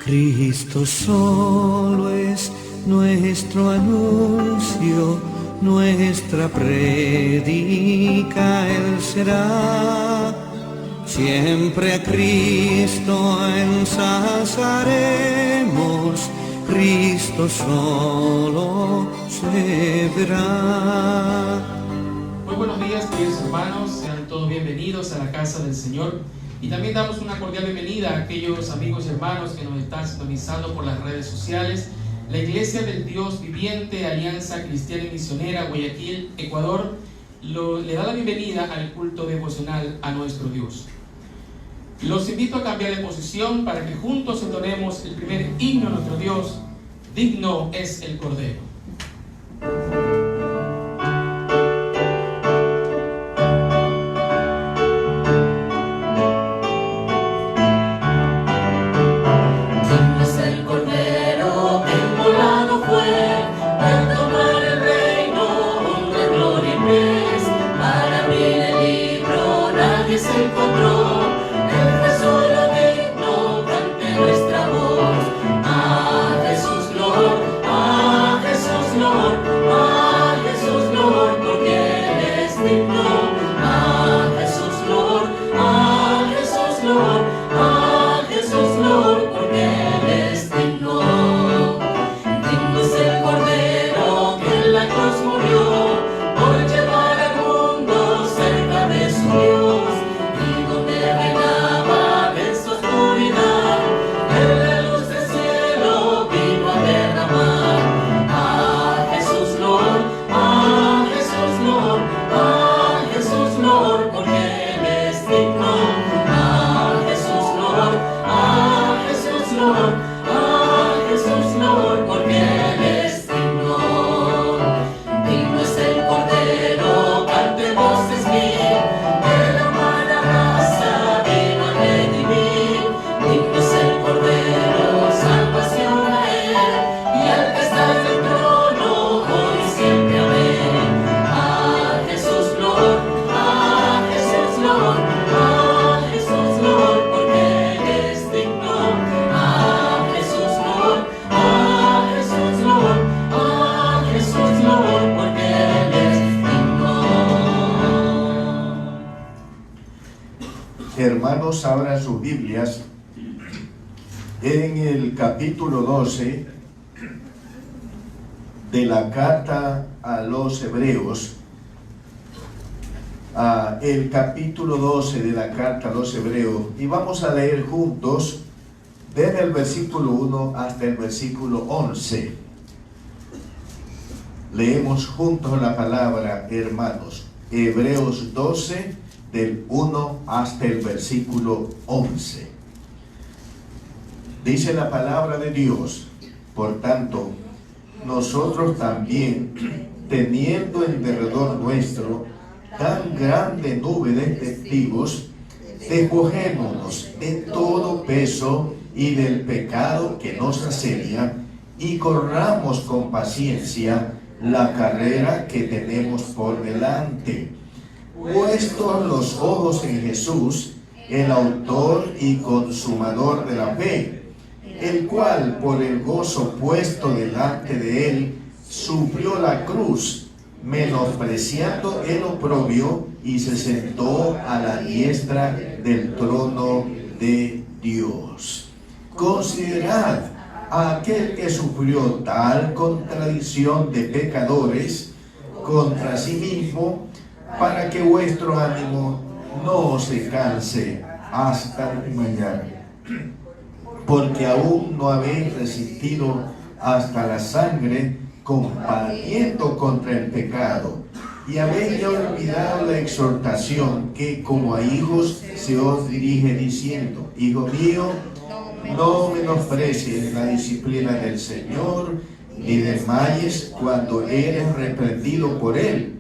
Cristo solo es nuestro anuncio, nuestra prédica Él será. Siempre a Cristo ensalzaremos, Cristo solo se verá. Muy buenos días, queridos hermanos, sean todos bienvenidos a la casa del Señor. Y también damos una cordial bienvenida a aquellos amigos y hermanos que nos están sintonizando por las redes sociales. La Iglesia del Dios Viviente, Alianza Cristiana y Misionera, Guayaquil, Ecuador, le da la bienvenida al culto devocional a nuestro Dios. Los invito a cambiar de posición para que juntos entonemos el primer himno a nuestro Dios. Digno es el Cordero. Hermanos, abran sus Biblias en el capítulo 12 de la carta a los Hebreos. El capítulo 12 de la carta a los Hebreos, y vamos a leer juntos desde el versículo 1 hasta el versículo 11. Leemos juntos la palabra, hermanos. Hebreos 12, del 1 hasta el versículo 11. Dice la palabra de Dios: por tanto, nosotros también, teniendo en derredor nuestro tan grande nube de testigos, despojémonos de todo peso y del pecado que nos asedia, y corramos con paciencia la carrera que tenemos por delante, puestos los ojos en Jesús, el autor y consumador de la fe, el cual por el gozo puesto delante de él sufrió la cruz, menospreciando el oprobio, y se sentó a la diestra del trono de Dios. Considerad a aquel que sufrió tal contradicción de pecadores contra sí mismo, para que vuestro ánimo no se canse hasta mañana. Porque aún no habéis resistido hasta la sangre, combatiendo contra el pecado, y habéis ya olvidado la exhortación que como a hijos se os dirige, diciendo: hijo mío, no menosprecies la disciplina del Señor, ni desmayes cuando eres reprendido por él.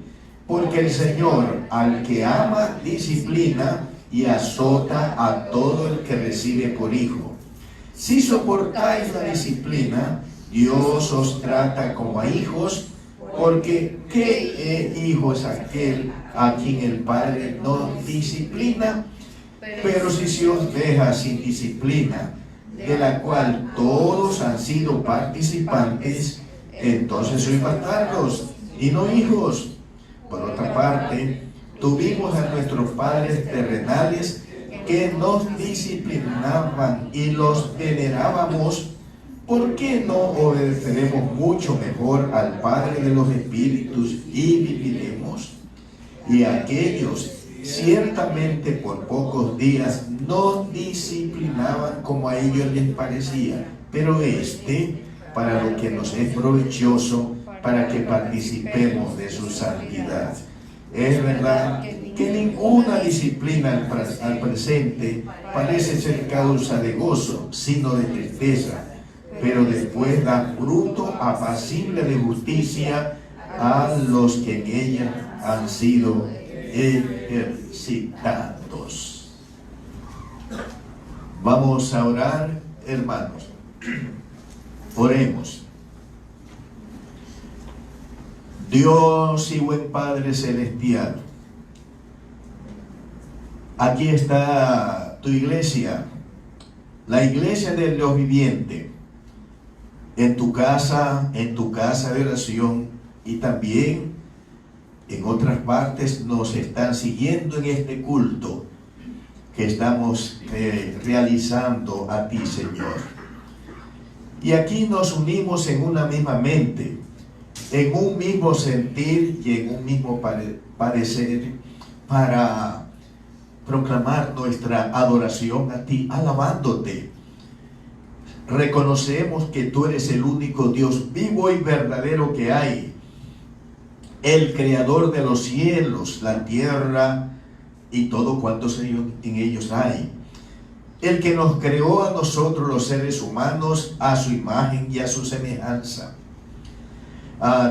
Porque el Señor, al que ama, disciplina y azota a todo el que recibe por hijo. Si soportáis la disciplina, Dios os trata como a hijos, porque ¿qué hijo es aquel a quien el Padre no disciplina? Pero si se os deja sin disciplina, de la cual todos han sido participantes, entonces sois bastardos y no hijos. Por otra parte, tuvimos a nuestros padres terrenales que nos disciplinaban y los venerábamos. ¿Por qué no obedeceremos mucho mejor al Padre de los Espíritus y viviremos? Y aquellos ciertamente por pocos días nos disciplinaban como a ellos les parecía, pero para lo que nos es provechoso, para que participemos de su santidad. Es verdad que ninguna disciplina al presente parece ser causa de gozo, sino de tristeza, pero después da fruto apacible de justicia a los que en ella han sido ejercitados. Vamos a orar, hermanos. Oremos. Dios y buen Padre Celestial, aquí está tu iglesia, la iglesia del Dios viviente, en tu casa de oración, y también en otras partes nos están siguiendo en este culto que estamos realizando a ti, Señor. Y aquí nos unimos en una misma mente, en un mismo sentir y en un mismo parecer, para proclamar nuestra adoración a ti, alabándote. Reconocemos que tú eres el único Dios vivo y verdadero que hay, el creador de los cielos, la tierra y todo cuanto en ellos hay, el que nos creó a nosotros los seres humanos a su imagen y a su semejanza.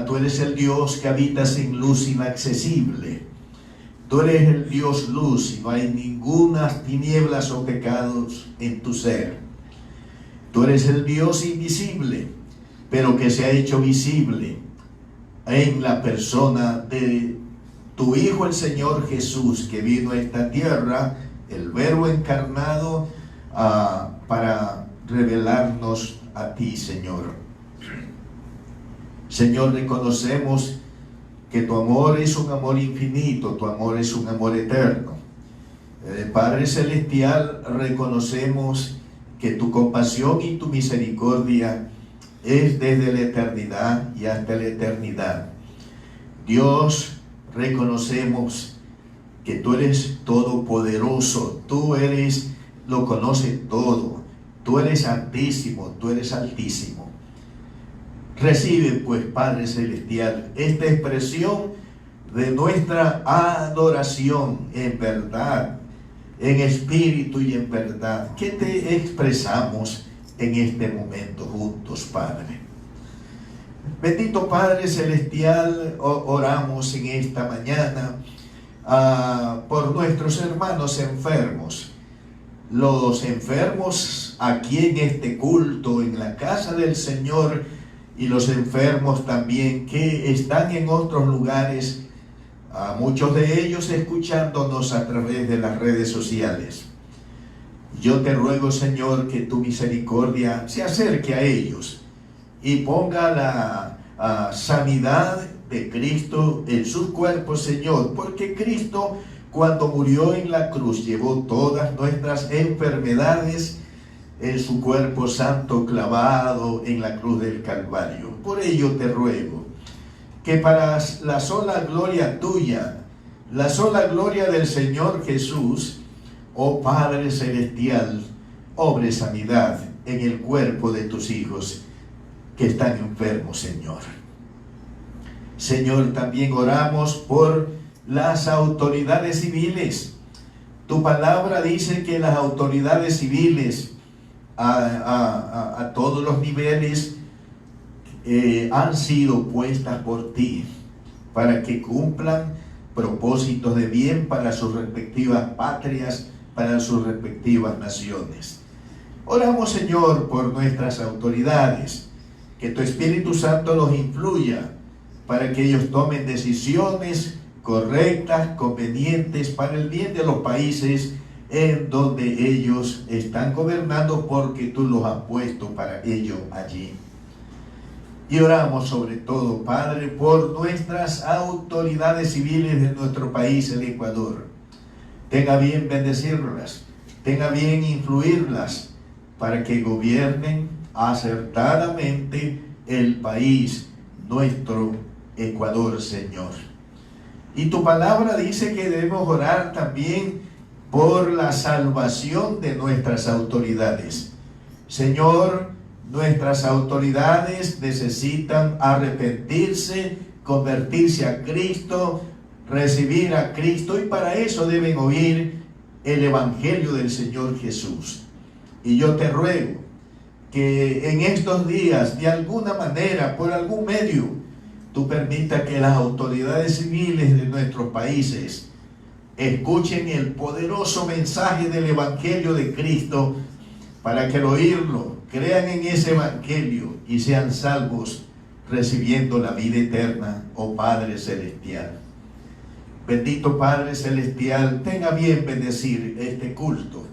Tú eres el Dios que habitas en luz inaccesible. Tú eres el Dios luz y no hay ninguna tinieblas o pecados en tu ser. Tú eres el Dios invisible, pero que se ha hecho visible en la persona de tu Hijo, el Señor Jesús, que vino a esta tierra, el Verbo encarnado, para revelarnos a ti, Señor. Señor, reconocemos que tu amor es un amor infinito, tu amor es un amor eterno. Padre Celestial, reconocemos que tu compasión y tu misericordia es desde la eternidad y hasta la eternidad. Dios, reconocemos que tú eres todopoderoso, tú lo conoces todo, tú eres altísimo, tú eres altísimo. Recibe pues, Padre Celestial, esta expresión de nuestra adoración en verdad, en espíritu y en verdad, que te expresamos en este momento juntos, Padre. Bendito Padre Celestial, oramos en esta mañana por nuestros hermanos enfermos. Los enfermos aquí en este culto, en la casa del Señor, y los enfermos también que están en otros lugares, muchos de ellos escuchándonos a través de las redes sociales. Yo te ruego, Señor, que tu misericordia se acerque a ellos y ponga la sanidad de Cristo en sus cuerpos, Señor, porque Cristo, cuando murió en la cruz, llevó todas nuestras enfermedades en su cuerpo santo clavado en la cruz del Calvario. Por ello te ruego que para la sola gloria tuya, la sola gloria del Señor Jesús, oh Padre Celestial, obre sanidad en el cuerpo de tus hijos que están enfermos, Señor. Señor, también oramos por las autoridades civiles. Tu palabra dice que las autoridades civiles a todos los niveles han sido puestas por ti para que cumplan propósitos de bien para sus respectivas patrias, para sus respectivas naciones. Oramos, Señor, por nuestras autoridades, que tu Espíritu Santo los influya para que ellos tomen decisiones correctas, convenientes para el bien de los países en donde ellos están gobernando, porque tú los has puesto para ello allí. Y oramos sobre todo, Padre, por nuestras autoridades civiles de nuestro país, el Ecuador. Tenga bien bendecirlas, tenga bien influirlas, para que gobiernen acertadamente el país, nuestro Ecuador, Señor. Y tu palabra dice que debemos orar también por la salvación de nuestras autoridades. Señor, nuestras autoridades necesitan arrepentirse, convertirse a Cristo, recibir a Cristo, y para eso deben oír el Evangelio del Señor Jesús. Y yo te ruego que en estos días, de alguna manera, por algún medio, tú permitas que las autoridades civiles de nuestros países escuchen el poderoso mensaje del Evangelio de Cristo, para que al oírlo crean en ese Evangelio y sean salvos, recibiendo la vida eterna, oh Padre Celestial. Bendito Padre Celestial, tenga bien bendecir este culto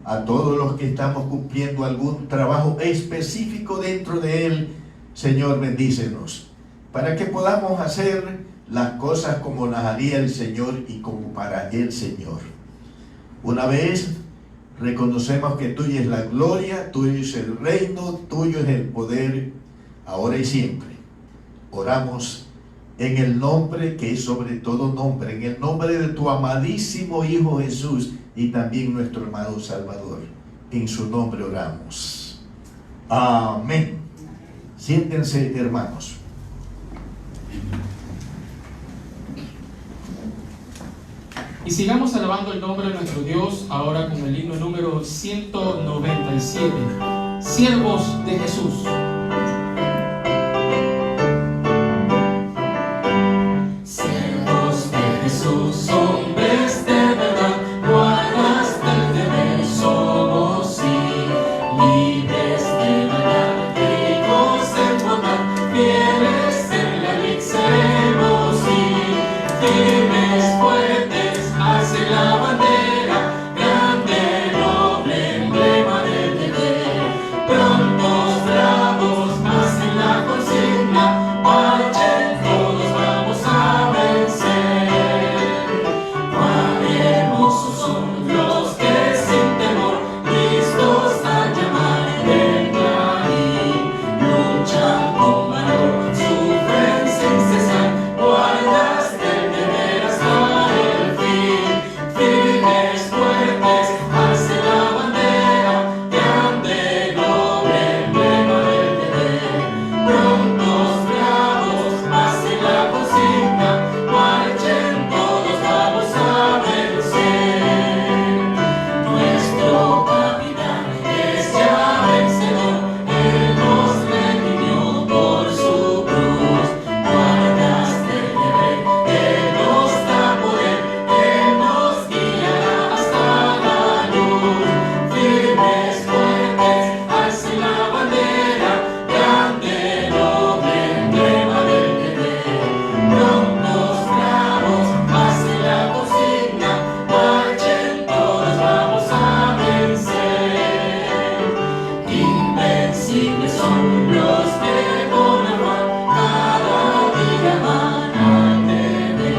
a todos los que estamos cumpliendo algún trabajo específico dentro de él. Señor, bendícenos, para que podamos hacer las cosas como las haría el Señor y como para el Señor. Una vez reconocemos que tuya es la gloria, tuyo es el reino, tuyo es el poder, ahora y siempre. Oramos en el nombre que es sobre todo nombre, en el nombre de tu amadísimo Hijo Jesús, y también nuestro amado Salvador. En su nombre oramos. Amén. Siéntense, hermanos. Y sigamos alabando el nombre de nuestro Dios, ahora con el himno número 197, Siervos de Jesús. Siervos de Jesús, hombres de verdad, guardas del deber somos, sí, libres de maldad, ricos en bondad, fieles en la ley seremos, sí, firmes, fuertes, hace la bandera, grande, noble, emblema del deber. Prontos, bravos, hacen la consigna, marchen, todos vamos a vencer. Cuán hermosos son los que sin temor, listos a llamar del clarín, luchan con valor, sufren sin cesar, guardas del deber hasta el fin. Firmes, fuertes, hacen la bandera, grande, noble, emblema del deber. Prontos, bravos, hacen la consigna, marchen, todos vamos a vencer. Nuestro capitán es ya vencedor, él nos redimió por su cruz. Guardas del deber, él nos da poder, él nos guiará hasta la luz. Firmes, fuertes, hacen la bandera, grande, noble, emblema del deber. Prontos, bravos, hacen la consigna, marchen, todos vamos a vencer. Invencibles son los que con afán cada día van al deber.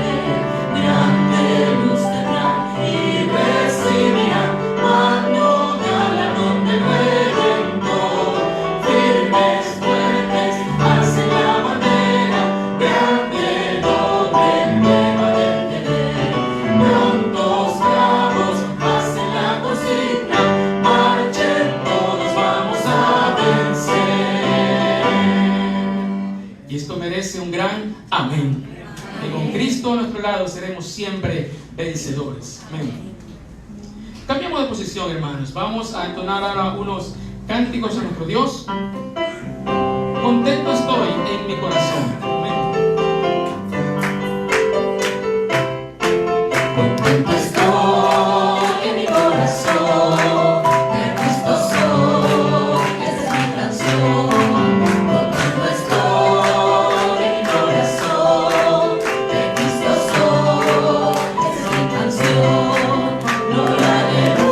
Grande luz tendrán y recibirán magno galardón del Redentor. Firmes, fuertes, hacen la bandera, grande, noble, emblema del deber. Prontos, bravos, hacen la consigna, marchen, todos vamos a vencer. Y esto merece un gran amén. Que con Cristo a nuestro lado seremos siempre vencedores. Amén. Cambiamos de posición, hermanos. Vamos a entonar ahora unos cánticos a nuestro Dios. Contento estoy en mi corazón. Amén. Contento estoy en mi corazón, de Cristo soy, esta es mi canción. Contento estoy en mi corazón, de Cristo soy, esta es mi canción. Lo haré.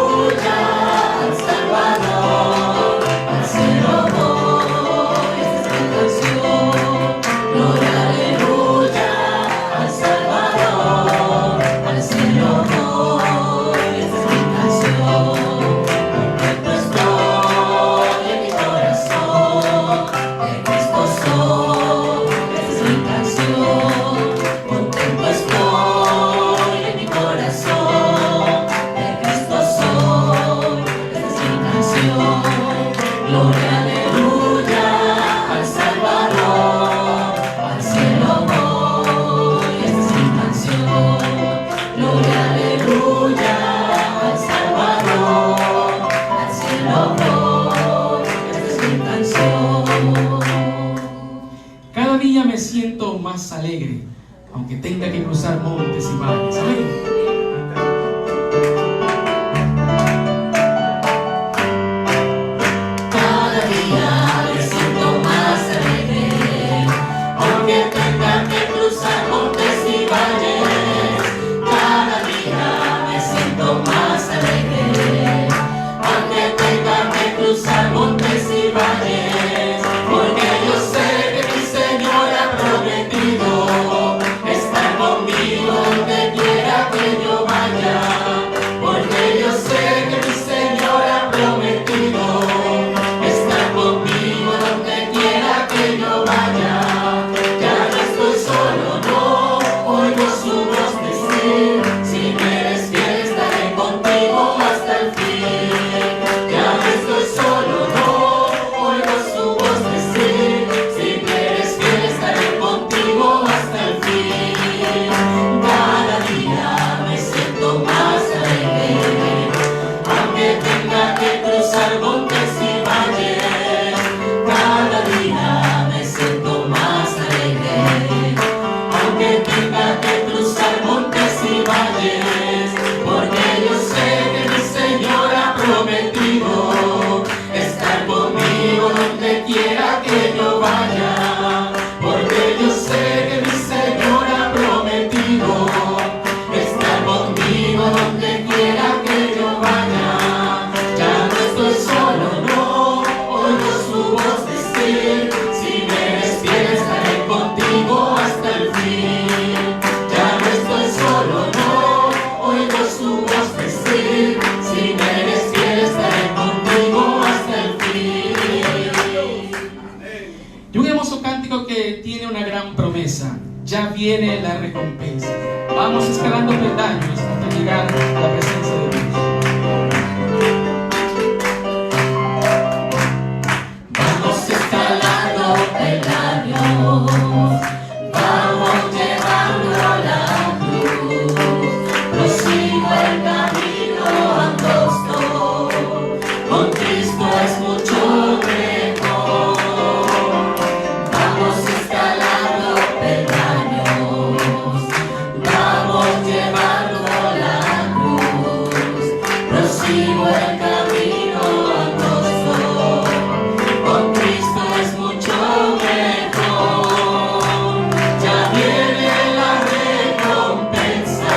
Gloria, aleluya, al Salvador, al cielo voy, esta es mi canción. Gloria, aleluya, al Salvador, al cielo voy, esta es mi canción. Cada día me siento más alegre, aunque tenga que cruzar montes y valles. Amén. Ya viene la recompensa. Vamos escalando peldaños hasta llegar a la presencia de Dios. Vamos escalando peldaños, vamos llevando la cruz. Prosigo el camino angosto, con Cristo es mucho mejor. Vamos escalando peldaños, vamos llevando la cruz. Prosigo el camino angosto, con Cristo es mucho mejor. Ya viene la recompensa,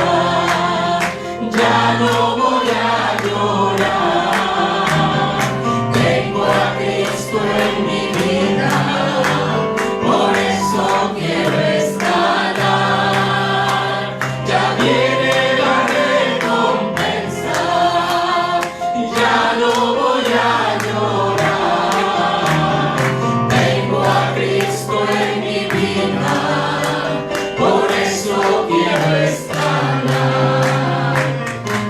ya no voy a llorar. Tengo a Cristo en mi vida, por eso quiero escalar. Ya viene la recompensa, ya no voy a llorar. Tengo a Cristo en mi vida, por eso quiero escalar.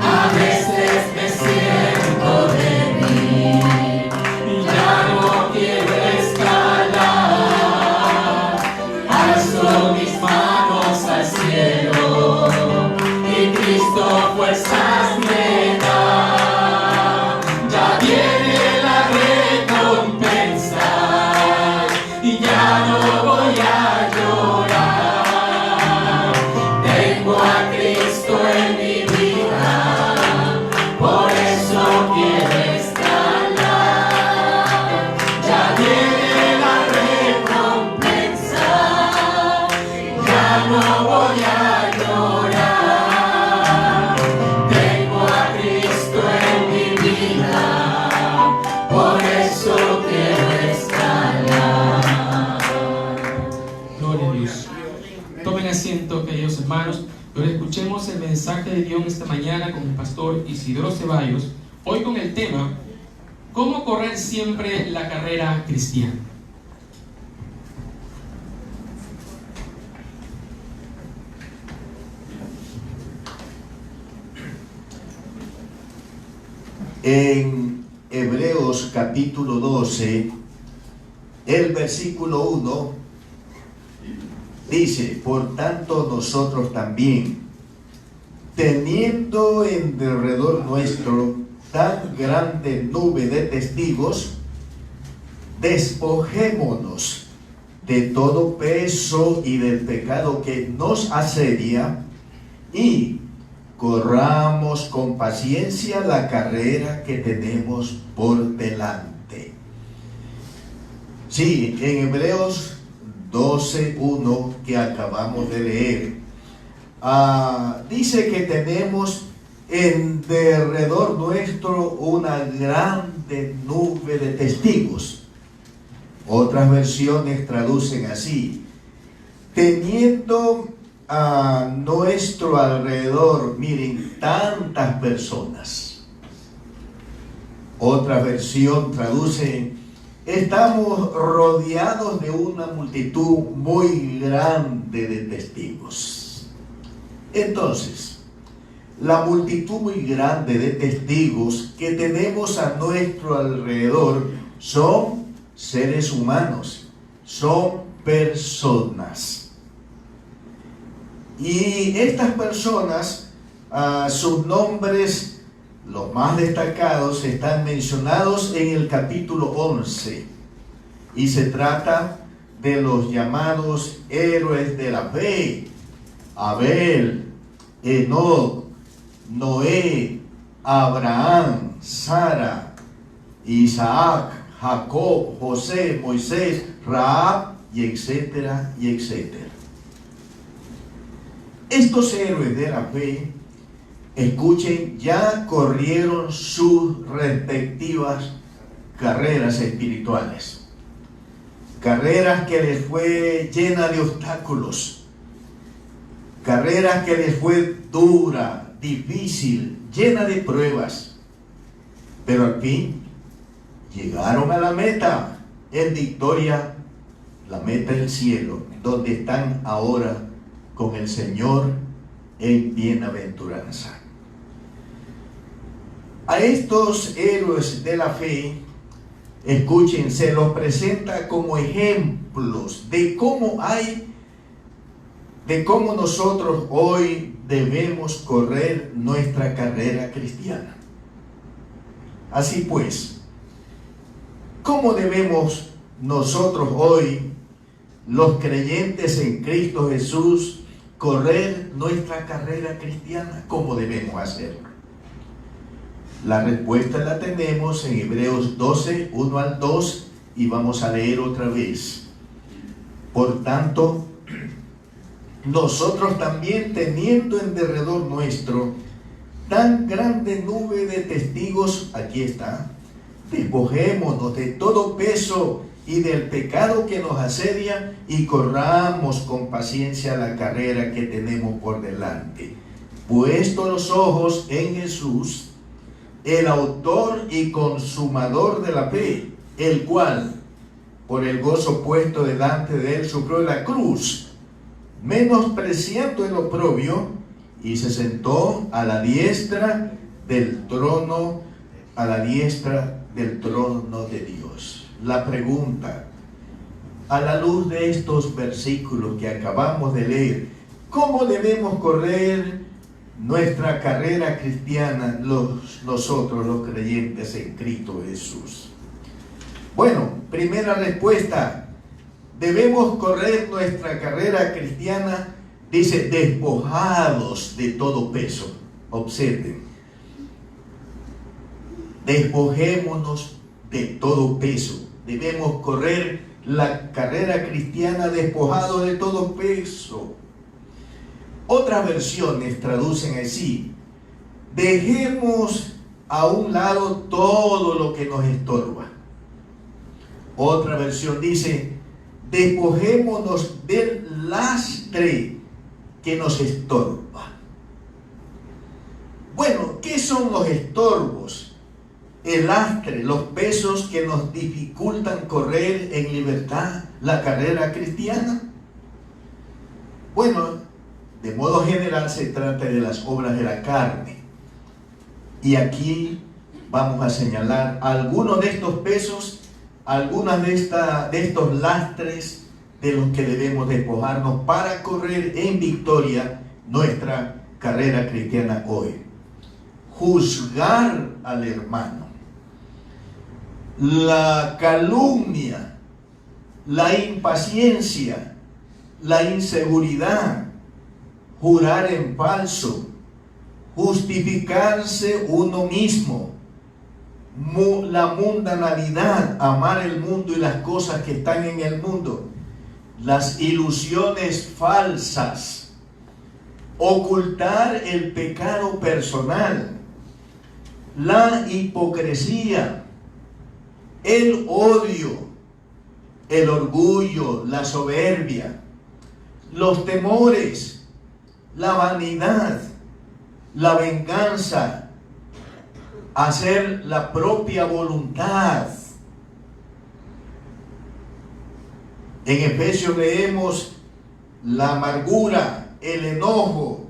A veces me siento débil, ya no quiero escalar. Alzo mis manos al cielo y Cristo fuerzas me da. Ya viene la recompensa y ya no voy a llorar. Tengo a Cristo en mi vida, por eso quiero escalar. Ya viene la recompensa, ya no voy a llorar. Tengo a Cristo en mi vida, por eso quiero escalar. Gloria a Dios. Tomen asiento, queridos hermanos. Pero escuchemos el mensaje de Dios esta mañana con el pastor Isidro Ceballos. Hoy con el tema: ¿cómo correr siempre la carrera cristiana? En Hebreos capítulo 12, el versículo 1, dice: por tanto nosotros también, teniendo en derredor nuestro tan grande nube de testigos, despojémonos de todo peso y del pecado que nos asedia, y corramos con paciencia la carrera que tenemos por delante. Sí, en Hebreos 12:1 que acabamos de leer, dice que tenemos en derredor nuestro una grande nube de testigos. Otras versiones traducen así: teniendo a nuestro alrededor, miren, tantas personas. Otra versión traduce: estamos rodeados de una multitud muy grande de testigos. Entonces, la multitud muy grande de testigos que tenemos a nuestro alrededor son seres humanos, son personas. Y estas personas, sus nombres, los más destacados, están mencionados en el capítulo 11. Y se trata de los llamados héroes de la fe: Abel, Enoc, Noé, Abraham, Sara, Isaac, Jacob, José, Moisés, Rahab, y etcétera, y etcétera. Estos héroes de la fe, escuchen, ya corrieron sus respectivas carreras espirituales. Carreras que les fue llena de obstáculos. Carreras que les fue dura, difícil, llena de pruebas. Pero al fin llegaron a la meta en victoria, la meta del cielo, donde están ahora con el Señor en bienaventuranza. A estos héroes de la fe, escuchen, se los presenta como ejemplos de cómo nosotros hoy debemos correr nuestra carrera cristiana. Así pues, ¿cómo debemos nosotros hoy, los creyentes en Cristo Jesús, correr nuestra carrera cristiana? ¿Cómo debemos hacerlo? La respuesta la tenemos en Hebreos 12, 1 al 2, y vamos a leer otra vez. Por tanto, nosotros también, teniendo en derredor nuestro tan grande nube de testigos, aquí está, despojémonos de todo peso y del pecado que nos asedia, y corramos con paciencia la carrera que tenemos por delante, puesto los ojos en Jesús, el autor y consumador de la fe, el cual, por el gozo puesto delante de él, sufrió la cruz, menospreciando el oprobio, y se sentó a la diestra del trono, de Dios. La pregunta, a la luz de estos versículos que acabamos de leer, ¿cómo debemos correr nuestra carrera cristiana nosotros los creyentes en Cristo Jesús? Bueno, primera respuesta, debemos correr nuestra carrera cristiana, dice, despojados de todo peso. Observen, despojémonos de todo peso. Debemos correr la carrera cristiana despojados de todo peso. Otras versiones traducen así: dejemos a un lado todo lo que nos estorba. Otra versión dice: despojémonos del lastre que nos estorba. Bueno, ¿qué son los estorbos? El lastre, los pesos que nos dificultan correr en libertad la carrera cristiana. Bueno, de modo general se trata de las obras de la carne. Y aquí vamos a señalar algunos de estos pesos, algunas de estos lastres de los que debemos despojarnos para correr en victoria nuestra carrera cristiana hoy. Juzgar al hermano, la calumnia, la impaciencia, la inseguridad, jurar en falso, justificarse uno mismo, la mundanalidad, amar el mundo y las cosas que están en el mundo, las ilusiones falsas, ocultar el pecado personal, la hipocresía, el odio, el orgullo, la soberbia, los temores, la vanidad, la venganza, hacer la propia voluntad. En Efesios leemos la amargura, el enojo,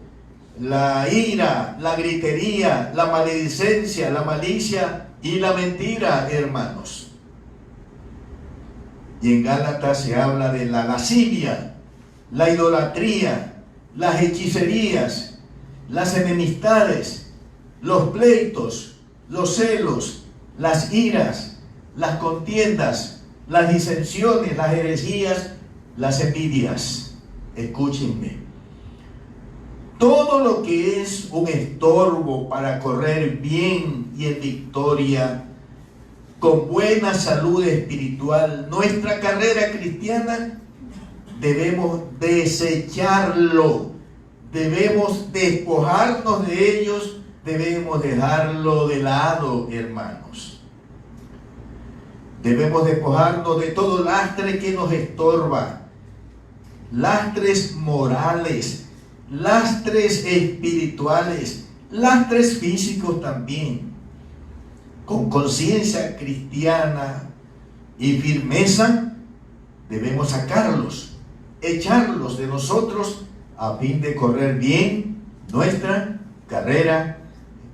la ira, la gritería, la maledicencia, la malicia y la mentira, hermanos. Y en Gálatas se habla de la lascivia, la idolatría, las hechicerías, las enemistades, los pleitos, los celos, las iras, las contiendas, las disensiones, las heresías, las envidias. Escúchenme. Todo lo que es un estorbo para correr bien y en victoria, con buena salud espiritual, nuestra carrera cristiana, debemos desecharlo, debemos despojarnos de ellos, debemos dejarlo de lado, hermanos. Debemos despojarnos de todo lastre que nos estorba, lastres morales, lastres espirituales, lastres físicos también. Con conciencia cristiana y firmeza debemos sacarlos, echarlos de nosotros a fin de correr bien nuestra carrera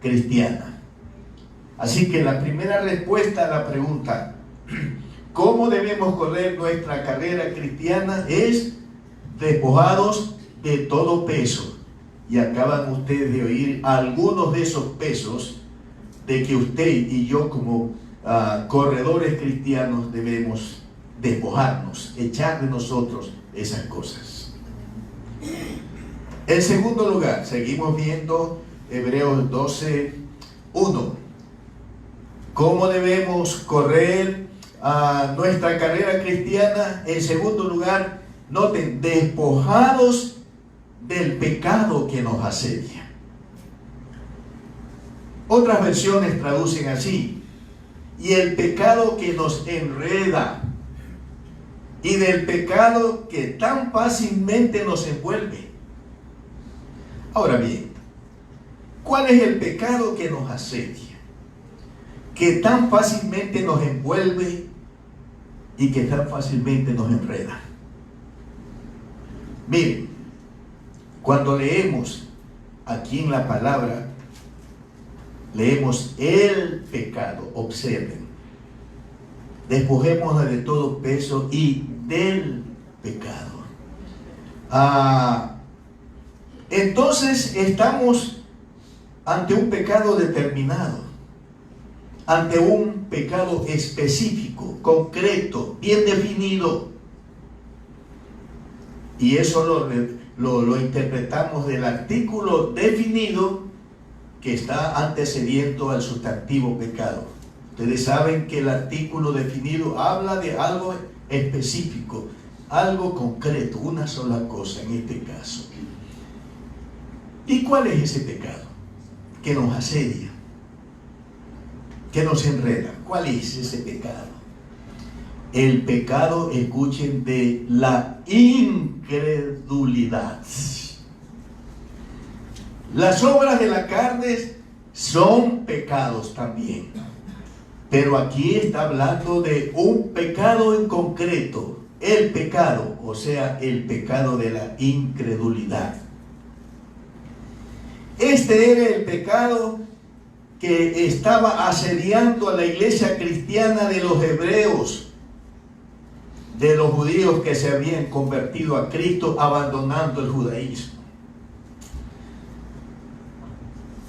cristiana. Así que la primera respuesta a la pregunta, ¿cómo debemos correr nuestra carrera cristiana? Es despojados de todo peso. Y acaban ustedes de oír algunos de esos pesos de que usted y yo como corredores cristianos debemos despojarnos, echar de nosotros esas cosas. En segundo lugar, seguimos viendo Hebreos 12:1. ¿Cómo debemos correr nuestra carrera cristiana? En segundo lugar, noten, despojados del pecado que nos asedia. Otras versiones traducen así: y el pecado que nos enreda, y del pecado que tan fácilmente nos envuelve. Ahora bien, ¿cuál es el pecado que nos asedia, que tan fácilmente nos envuelve y que tan fácilmente nos enreda? Miren, cuando leemos aquí en la palabra, leemos el pecado, observen, despojémonos de todo peso y del pecado. Entonces estamos ante un pecado determinado, ante un pecado específico, concreto, bien definido. Y eso lo interpretamos del artículo definido que está antecediendo al sustantivo pecado. Ustedes saben que el artículo definido habla de algo específico, algo concreto, una sola cosa en este caso. ¿Y cuál es ese pecado que nos asedia, que nos enreda? ¿Cuál es ese pecado? El pecado, escuchen, de la incredulidad. Las obras de la carne son pecados también, pero aquí está hablando de un pecado en concreto, el pecado, o sea, el pecado de la incredulidad. Este era el pecado que estaba asediando a la iglesia cristiana de los hebreos, de los judíos que se habían convertido a Cristo abandonando el judaísmo.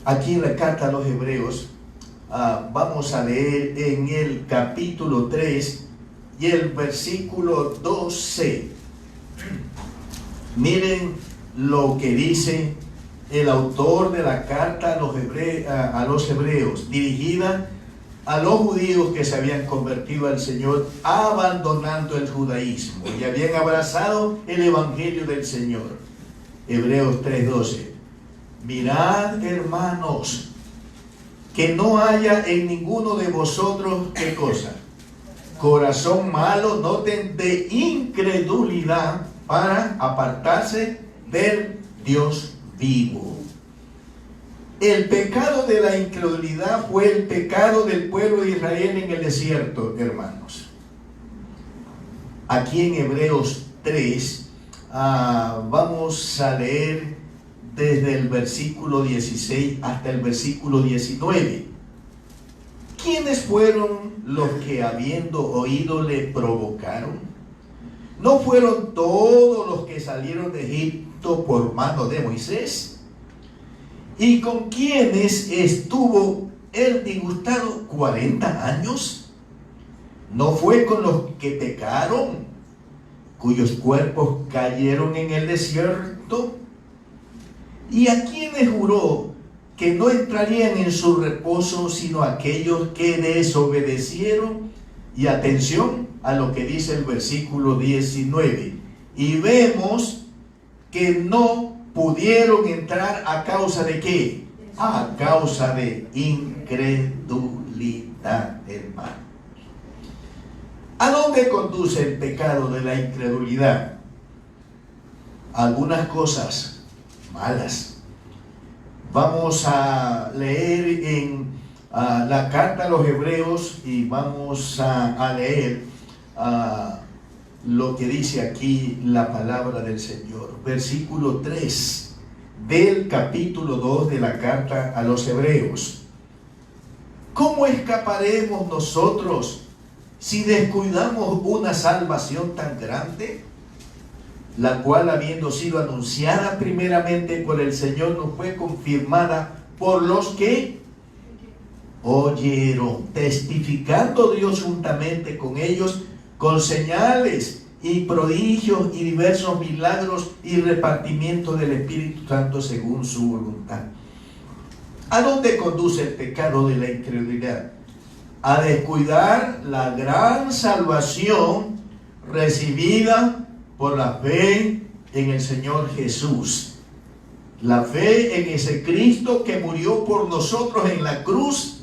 Aquí en la carta a los hebreos vamos a leer en el capítulo 3 y el versículo 12. Miren lo que dice el autor de la carta a los hebreos, dirigida a los judíos que se habían convertido al Señor abandonando el judaísmo y habían abrazado el evangelio del Señor. Hebreos 3:12. Mirad, hermanos, que no haya en ninguno de vosotros, ¿qué cosa? Corazón malo, noten, de incredulidad, para apartarse del Dios vivo. El pecado de la incredulidad fue el pecado del pueblo de Israel en el desierto, hermanos. Aquí en Hebreos 3 vamos a leer desde el versículo 16 hasta el versículo 19. ¿Quiénes fueron los que habiendo oído le provocaron? ¿No fueron todos los que salieron de Egipto por mano de Moisés? ¿Y con quienes estuvo él disgustado 40 años? ¿No fue con los que pecaron, cuyos cuerpos cayeron en el desierto? ¿Y a quienes juró que no entrarían en su reposo sino aquellos que desobedecieron? Y atención a lo que dice el versículo 19. Y vemos que no pudieron entrar a causa de ¿qué? A causa de incredulidad, hermano. ¿A dónde conduce el pecado de la incredulidad? Algunas cosas malas. Vamos a leer en la carta a los hebreos y vamos a leer lo que dice aquí la palabra del Señor. Versículo 3 del capítulo 2 de la carta a los hebreos. ¿Cómo escaparemos nosotros si descuidamos una salvación tan grande, la cual, habiendo sido anunciada primeramente por el Señor, nos fue confirmada por los que oyeron, testificando Dios juntamente con ellos, con señales y prodigios y diversos milagros y repartimiento del Espíritu Santo según su voluntad? ¿A dónde conduce el pecado de la incredulidad? A descuidar la gran salvación recibida por la fe en el Señor Jesús. La fe en ese Cristo que murió por nosotros en la cruz,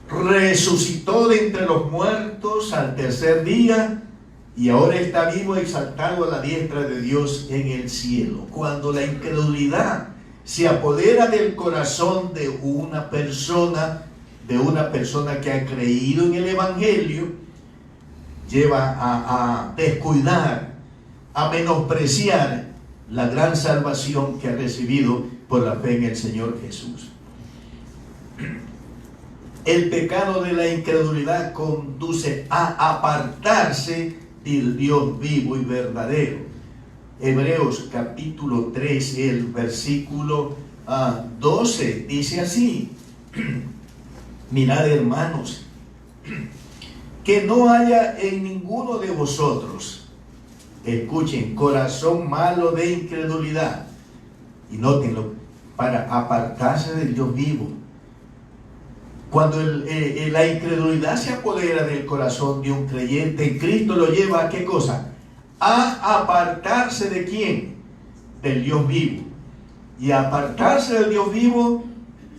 resucitó de entre los muertos al tercer día y ahora está vivo, exaltado a la diestra de Dios en el cielo. Cuando la incredulidad se apodera del corazón de una persona que ha creído en el Evangelio, lleva a descuidar, a menospreciar la gran salvación que ha recibido por la fe en el Señor Jesús. El pecado de la incredulidad conduce a apartarse del Dios vivo y verdadero. Hebreos capítulo 3, el versículo 12, dice así: mirad, hermanos, que no haya en ninguno de vosotros, escuchen, corazón malo de incredulidad. Y nótenlo, para apartarse del Dios vivo. Cuando la incredulidad se apodera del corazón de un creyente, Cristo lo lleva a ¿qué cosa? A apartarse ¿de quién? Del Dios vivo. Y a apartarse del Dios vivo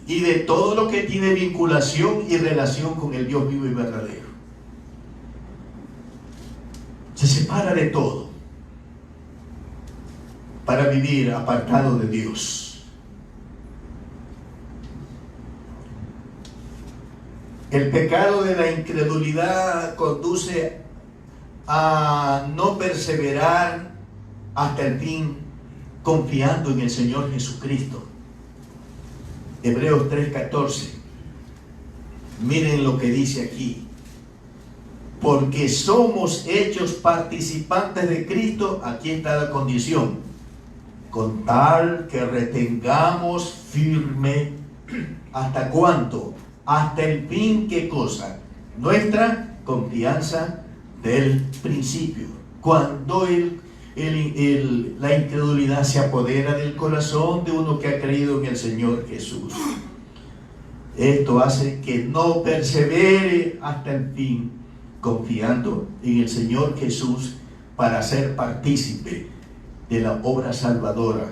y de todo lo que tiene vinculación y relación con el Dios vivo y verdadero. Se separa de todo para vivir apartado de Dios. El pecado de la incredulidad conduce a no perseverar hasta el fin confiando en el Señor Jesucristo. Hebreos 3:14. Miren lo que dice aquí. Porque somos hechos participantes de Cristo, aquí está la condición, con tal que retengamos firme, ¿hasta cuánto? Hasta el fin, ¿qué cosa? Nuestra confianza del principio. Cuando la incredulidad se apodera del corazón de uno que ha creído en el Señor Jesús, esto hace que no persevere hasta el fin, confiando en el Señor Jesús para ser partícipe de la obra salvadora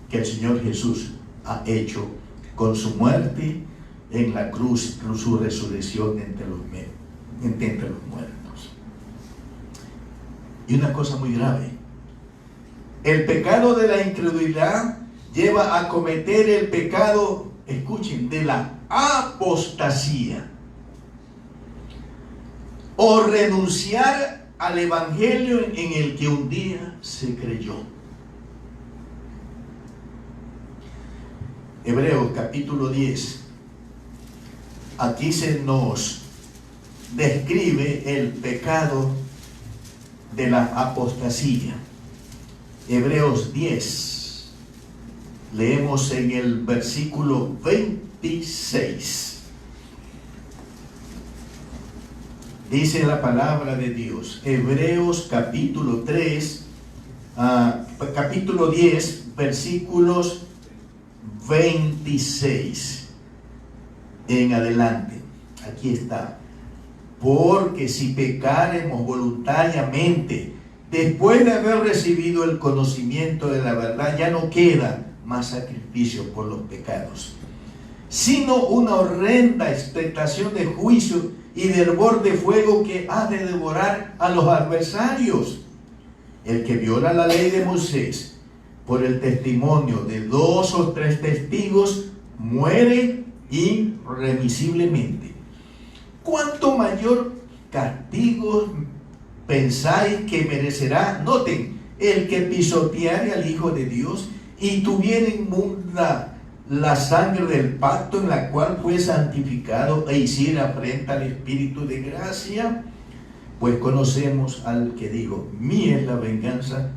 que el Señor Jesús ha hecho con su muerte en la cruz, con su resurrección entre los muertos. Y una cosa muy grave, el pecado de la incredulidad lleva a cometer el pecado, escuchen, de la apostasía, o renunciar al evangelio en el que un día se creyó. Hebreos capítulo 10. Aquí se nos describe el pecado de la apostasía. Hebreos 10. Leemos en el versículo 26. Dice la palabra de Dios, Hebreos capítulo 10, versículos 26 en adelante. Aquí está. Porque si pecaremos voluntariamente, después de haber recibido el conocimiento de la verdad, ya no queda más sacrificio por los pecados, sino una horrenda expectación de juicio y del hervor de fuego que ha de devorar a los adversarios. El que viola la ley de Moisés por el testimonio de 2 o 3 testigos muere irremisiblemente. ¿Cuánto mayor castigo pensáis que merecerá? Noten, el que pisoteare al Hijo de Dios y tuviera inmunda la sangre del pacto en la cual fue santificado e hiciera afrenta al Espíritu de gracia, pues conocemos al que dijo, mía es la venganza,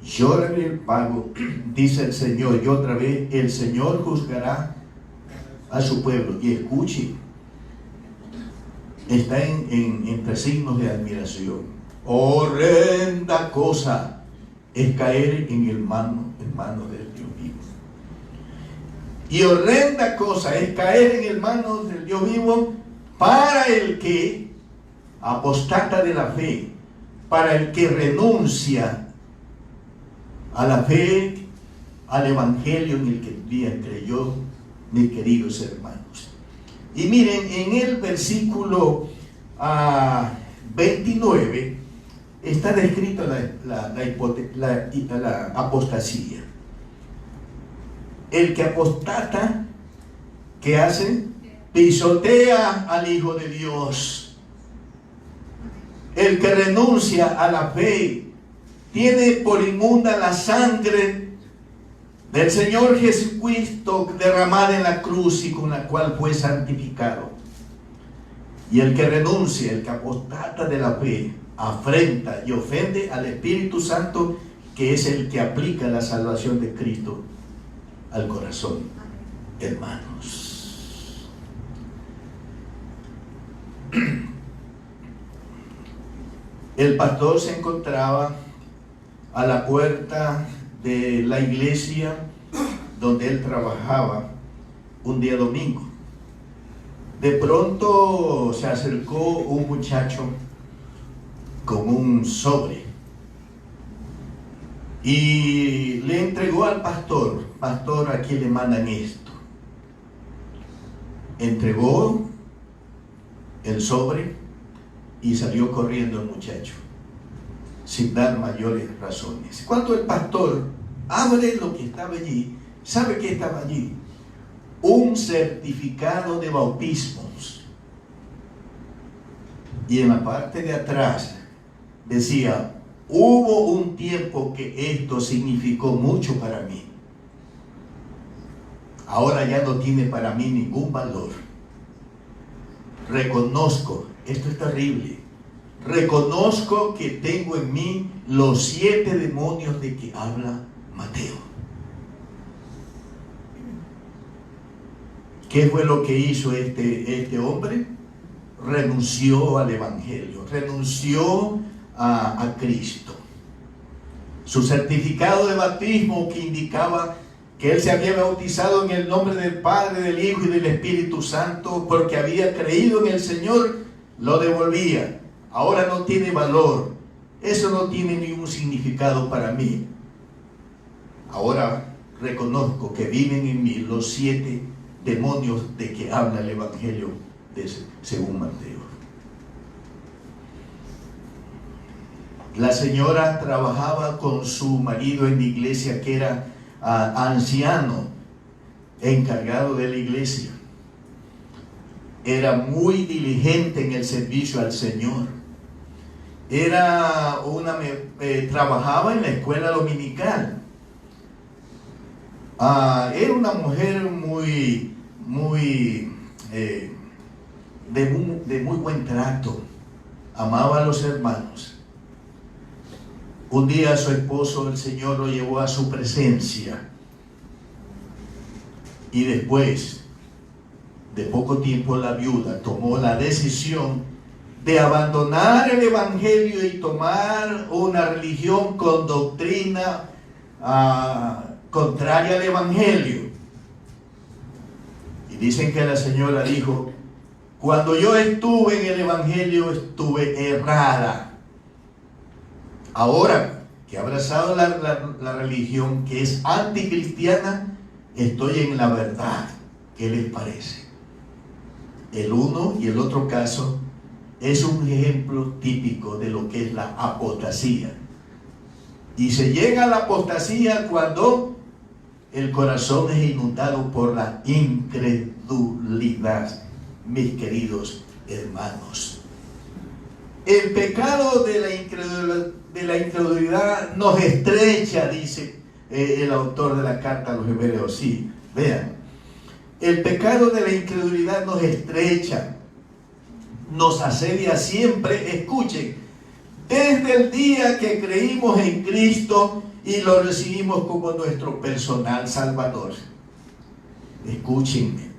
yo daré el pago, dice el Señor. Y otra vez, el Señor juzgará a su pueblo. Y escuche, está entre signos de admiración. Horrenda cosa es caer en manos del Dios vivo. Y horrenda cosa es caer en manos del Dios vivo para el que apostata de la fe, para el que renuncia a la fe, al evangelio en el que día creyó, mis queridos hermanos. Y miren, en el versículo 29 está descrito la apostasía. El que apostata, ¿qué hace? Pisotea al Hijo de Dios. El que renuncia a la fe tiene por inmunda la sangre del Señor Jesucristo derramada en la cruz y con la cual fue santificado. Y el que renuncia, el que apostata de la fe, afrenta y ofende al Espíritu Santo, que es el que aplica la salvación de Cristo al corazón, hermanos. El pastor se encontraba a la puerta de la iglesia donde él trabajaba un día domingo. De pronto se acercó un muchacho con un sobre y le entregó al pastor: pastor, aquí le mandan esto. Entregó el sobre y salió corriendo el muchacho sin dar mayores razones. Cuando el pastor abre lo que estaba allí, ¿sabe qué estaba allí? Un certificado de bautismos. Y en la parte de atrás decía: hubo un tiempo que esto significó mucho para mí. ahora ya no tiene para mí ningún valor. Reconozco, esto es terrible, reconozco que tengo en mí los 7 demonios de que habla Mateo. ¿Qué fue lo que hizo este hombre? Renunció al Evangelio, renunció a Cristo. Su certificado de bautismo, que indicaba que él se había bautizado en el nombre del Padre, del Hijo y del Espíritu Santo, porque había creído en el Señor, lo devolvía. Ahora no tiene valor. Eso no tiene ningún significado para mí. Ahora reconozco que viven en mí los 7 demonios de que habla el Evangelio según Mateo. La señora trabajaba con su marido en la iglesia, que era anciano, encargado de la iglesia. Era muy diligente en el servicio al Señor. Trabajaba en la escuela dominical. Era una mujer de muy buen trato. Amaba a los hermanos. Un día su esposo, el Señor, lo llevó a su presencia. Y después de poco tiempo, la viuda tomó la decisión de abandonar el Evangelio y tomar una religión con doctrina contraria al Evangelio. Y dicen que la señora dijo: cuando yo estuve en el Evangelio estuve errada. Ahora que he abrazado la religión que es anticristiana, estoy en la verdad. ¿Qué les parece? El uno y el otro caso es un ejemplo típico de lo que es la apostasía. Y se llega a la apostasía cuando el corazón es inundado por la incredulidad, mis queridos hermanos. El pecado de la incredulidad nos estrecha, dice el autor de la carta a los Hebreos. Sí, vean, el pecado de la incredulidad nos estrecha, nos asedia siempre. Escuchen, desde el día que creímos en Cristo y lo recibimos como nuestro personal Salvador. Escúchenme,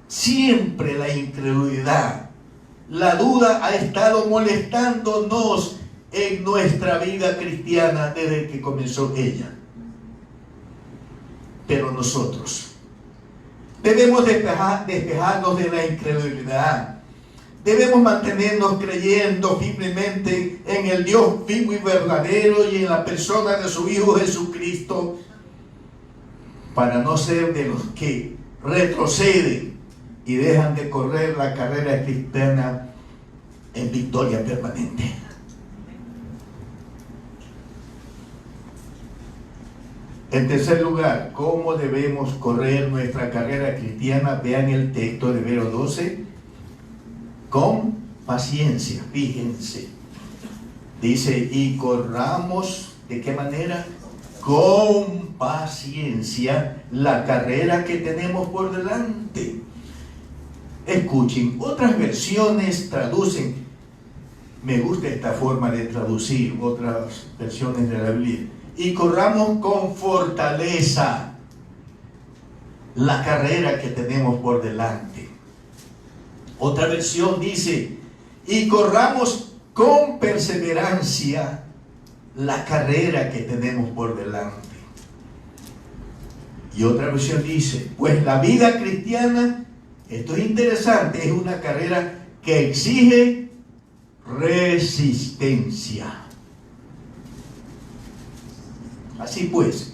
siempre la incredulidad, la duda ha estado molestándonos en nuestra vida cristiana desde que comenzó ella. Pero nosotros debemos despejarnos de la incredulidad. Debemos mantenernos creyendo firmemente en el Dios vivo y verdadero y en la persona de su Hijo Jesucristo, para no ser de los que retroceden y dejan de correr la carrera cristiana en victoria permanente. En tercer lugar, ¿cómo debemos correr nuestra carrera cristiana? Vean el texto de Hebreos 12. Con paciencia, fíjense. Dice, y corramos, ¿de qué manera? Con paciencia la carrera que tenemos por delante. Escuchen, otras versiones traducen, me gusta esta forma de traducir otras versiones de la Biblia, y corramos con fortaleza la carrera que tenemos por delante. Otra versión dice, y corramos con perseverancia la carrera que tenemos por delante. Y otra versión dice, pues la vida cristiana, esto es interesante, es una carrera que exige resistencia. Así pues,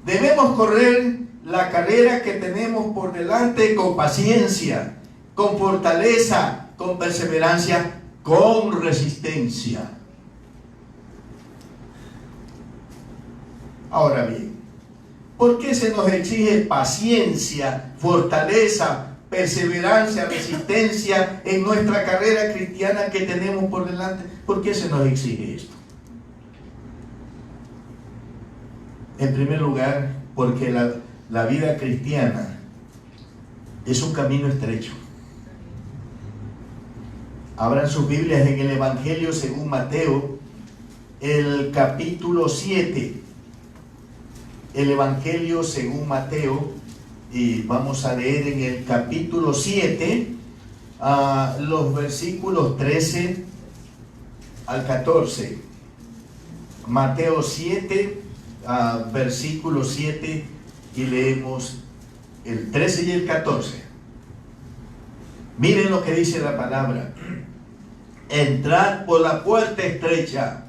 debemos correr la carrera que tenemos por delante con paciencia, con fortaleza, con perseverancia, con resistencia. Ahora bien, ¿por qué se nos exige paciencia, fortaleza, perseverancia, resistencia en nuestra carrera cristiana que tenemos por delante? ¿Por qué se nos exige esto? En primer lugar, porque la vida cristiana Es un camino estrecho. Abran sus Biblias en el Evangelio según Mateo, el capítulo 7. El Evangelio según Mateo, y vamos a leer en el capítulo 7, los versículos 13 al 14. Mateo 7, versículo 7, y leemos el 13 y el 14. Miren lo que dice la palabra. Entrad por la puerta estrecha,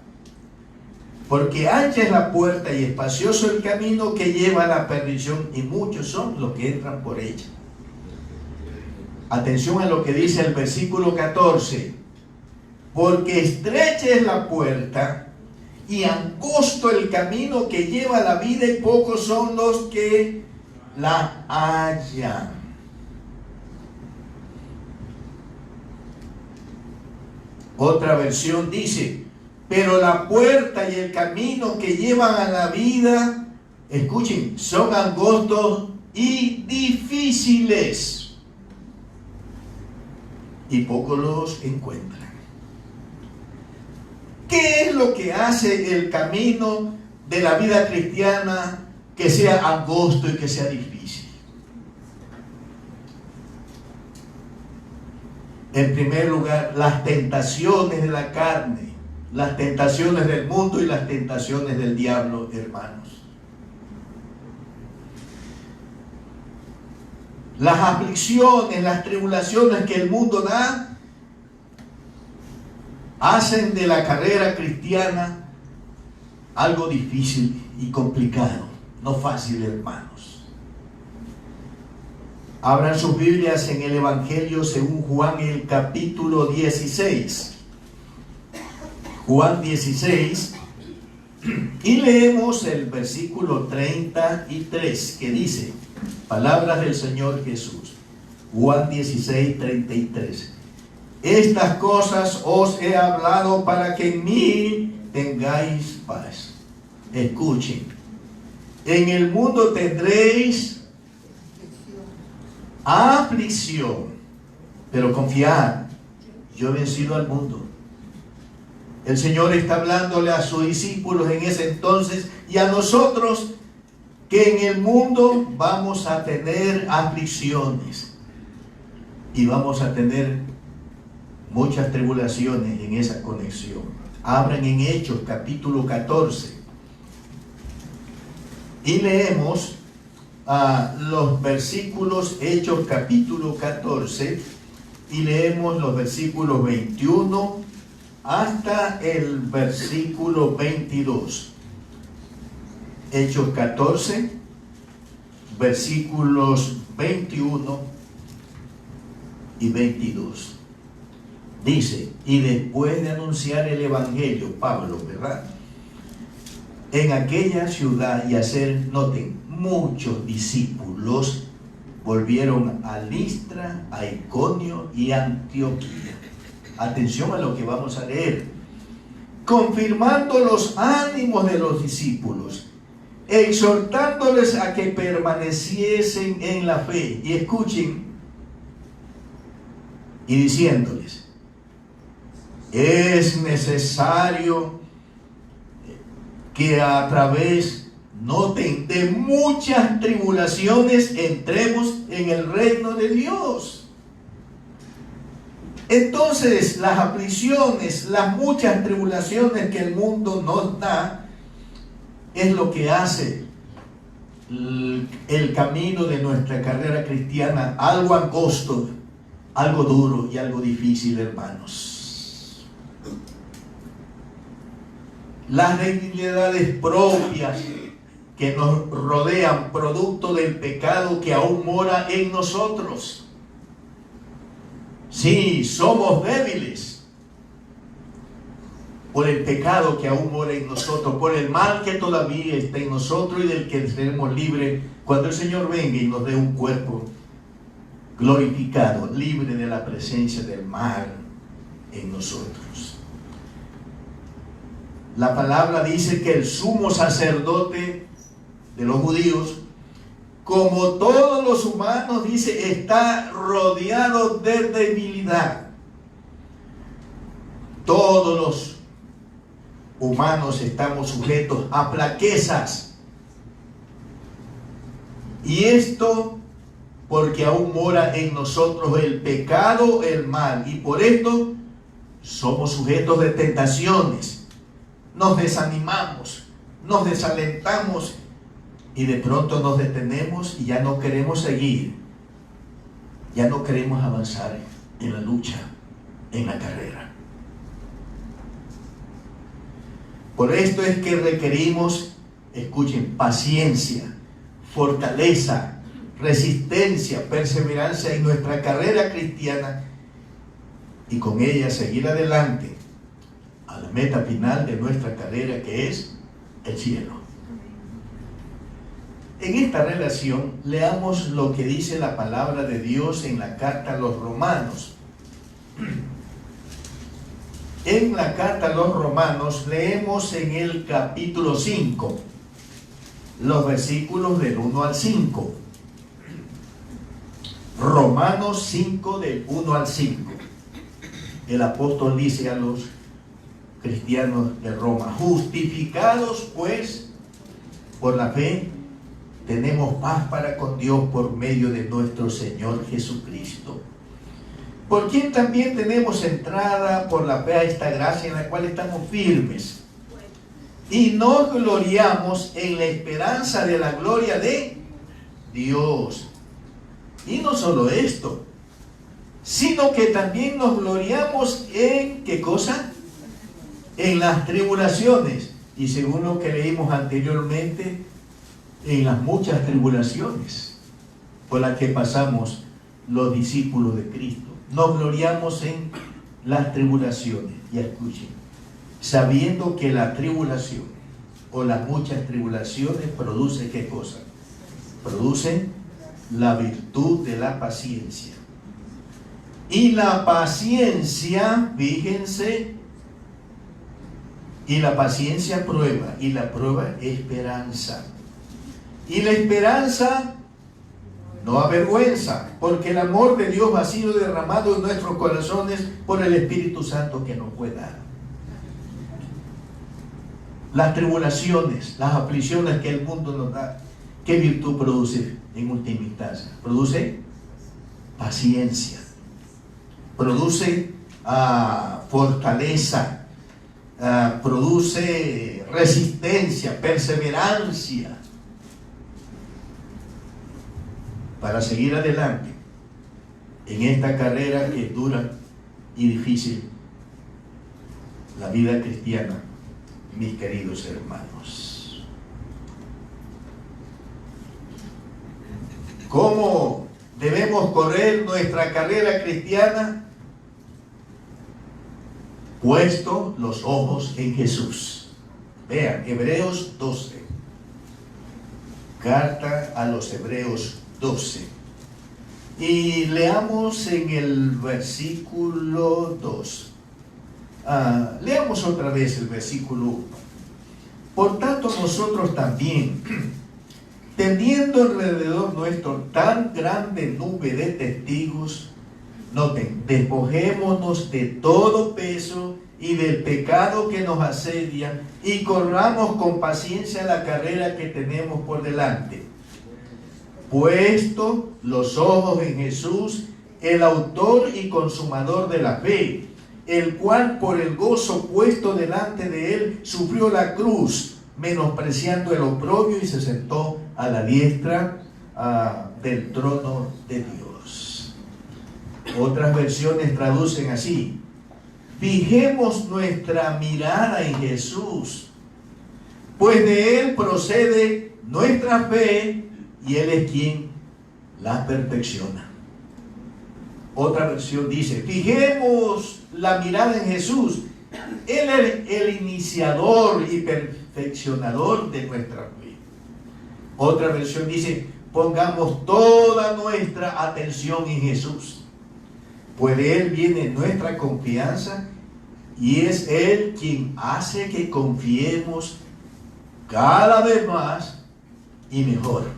porque ancha es la puerta y espacioso el camino que lleva a la perdición, y muchos son los que entran por ella. Atención a lo que dice el versículo 14. Porque estrecha es la puerta y angosto el camino que lleva a la vida, y pocos son los que la hallan. Otra versión dice: pero la puerta y el camino que llevan a la vida, escuchen, son angostos y difíciles, y pocos los encuentran. ¿Qué es lo que hace el camino de la vida cristiana que sea angosto y que sea difícil? En primer lugar, las tentaciones de la carne, las tentaciones del mundo y las tentaciones del diablo, hermanos. Las aflicciones, las tribulaciones que el mundo da, hacen de la carrera cristiana algo difícil y complicado, no fácil, hermanos. Abran sus Biblias en el Evangelio según Juan, el capítulo 16. Juan 16, y leemos el versículo 33, que dice, palabras del Señor Jesús. Juan 16, 33. Estas cosas os he hablado para que en mí tengáis paz. Escuchen. En el mundo tendréis aflicción, pero confiad, yo he vencido al mundo. El Señor está hablándole a sus discípulos en ese entonces y a nosotros, que en el mundo vamos a tener aflicciones y vamos a tener muchas tribulaciones en esa conexión. Abran en Hechos capítulo 14 y leemos los versículos, Hechos capítulo 14, y leemos los versículos 21 hasta el versículo 22. Hechos 14, versículos 21 y 22. Dice: y después de anunciar el Evangelio, Pablo, ¿verdad?, en aquella ciudad y hacer, noten, muchos discípulos, volvieron a Listra, a Iconio y a Antioquía. Atención a lo que vamos a leer. Confirmando los ánimos de los discípulos, exhortándoles a que permaneciesen en la fe. Y escuchen, y diciéndoles: es necesario que a través, noten, de muchas tribulaciones entremos en el reino de Dios. Entonces, las aflicciones, las muchas tribulaciones que el mundo nos da, es lo que hace el camino de nuestra carrera cristiana algo angosto, algo duro y algo difícil, hermanos. Las debilidades propias que nos rodean, producto del pecado que aún mora en nosotros. Sí, somos débiles por el pecado que aún mora en nosotros, por el mal que todavía está en nosotros y del que seremos libres cuando el Señor venga y nos dé un cuerpo glorificado, libre de la presencia del mal en nosotros. La palabra dice que el sumo sacerdote de los judíos como todos los humanos, dice, está rodeado de debilidad. Todos los humanos estamos sujetos a flaquezas. Y esto porque aún mora en nosotros el pecado, el mal. Y por esto somos sujetos de tentaciones. Nos desanimamos, nos desalentamos y de pronto nos detenemos y ya no queremos seguir. Ya no queremos avanzar en la lucha, en la carrera. Por esto es que requerimos, escuchen, paciencia, fortaleza, resistencia, perseverancia en nuestra carrera cristiana y con ella seguir adelante a la meta final de nuestra carrera, que es el cielo. En esta relación, leamos lo que dice la palabra de Dios en la carta a los Romanos. En la carta a los Romanos leemos en el capítulo 5, los versículos del 1 al 5. Romanos 5, del 1 al 5. El apóstol dice a los cristianos de Roma: justificados pues por la fe, tenemos paz para con Dios por medio de nuestro Señor Jesucristo, por quien también tenemos entrada por la fe a esta gracia en la cual estamos firmes, y nos gloriamos en la esperanza de la gloria de Dios. Y no solo esto, sino que también nos gloriamos en, ¿qué cosa? En las tribulaciones, y según lo que leímos anteriormente, en las muchas tribulaciones por las que pasamos los discípulos de Cristo. Nos gloriamos en las tribulaciones. Y escuchen, sabiendo que la tribulación o las muchas tribulaciones produce ¿qué cosa? Producen la virtud de la paciencia. Y la paciencia, fíjense, y la paciencia prueba, y la prueba esperanza. Y la esperanza no avergüenza, porque el amor de Dios ha sido derramado en nuestros corazones por el Espíritu Santo que nos fue dado. Las tribulaciones, las aflicciones que el mundo nos da, ¿qué virtud produce en última instancia? Produce paciencia, produce fortaleza, produce resistencia, perseverancia, para seguir adelante en esta carrera que es dura y difícil, la vida cristiana, mis queridos hermanos. ¿Cómo debemos correr nuestra carrera cristiana? Puesto los ojos en Jesús. Vean, Hebreos 12. Carta a los Hebreos 12. Y leamos en el versículo 2. Leamos otra vez el versículo 1. Por tanto, nosotros también, teniendo alrededor nuestro tan grande nube de testigos, noten, despojémonos de todo peso y del pecado que nos asedia y corramos con paciencia la carrera que tenemos por delante. Puesto los ojos en Jesús, el autor y consumador de la fe, el cual por el gozo puesto delante de él sufrió la cruz, menospreciando el oprobio, y se sentó a la diestra del trono de Dios. Otras versiones traducen así: fijemos nuestra mirada en Jesús, pues de él procede nuestra fe y él es quien la perfecciona. Otra versión dice: fijemos la mirada en Jesús, él es el iniciador y perfeccionador de nuestra fe. Otra versión dice: pongamos toda nuestra atención en Jesús, pues de él viene nuestra confianza y es él quien hace que confiemos cada vez más y mejor.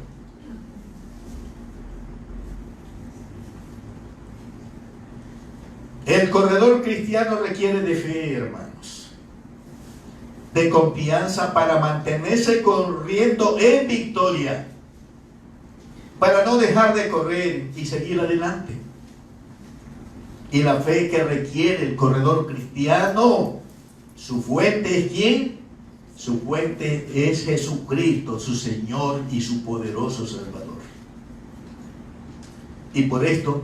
El corredor cristiano requiere de fe, hermanos, de confianza para mantenerse corriendo en victoria, para no dejar de correr y seguir adelante. Y la fe que requiere el corredor cristiano, su fuente es ¿quién? Su fuente es Jesucristo, su Señor y su poderoso Salvador. Y por esto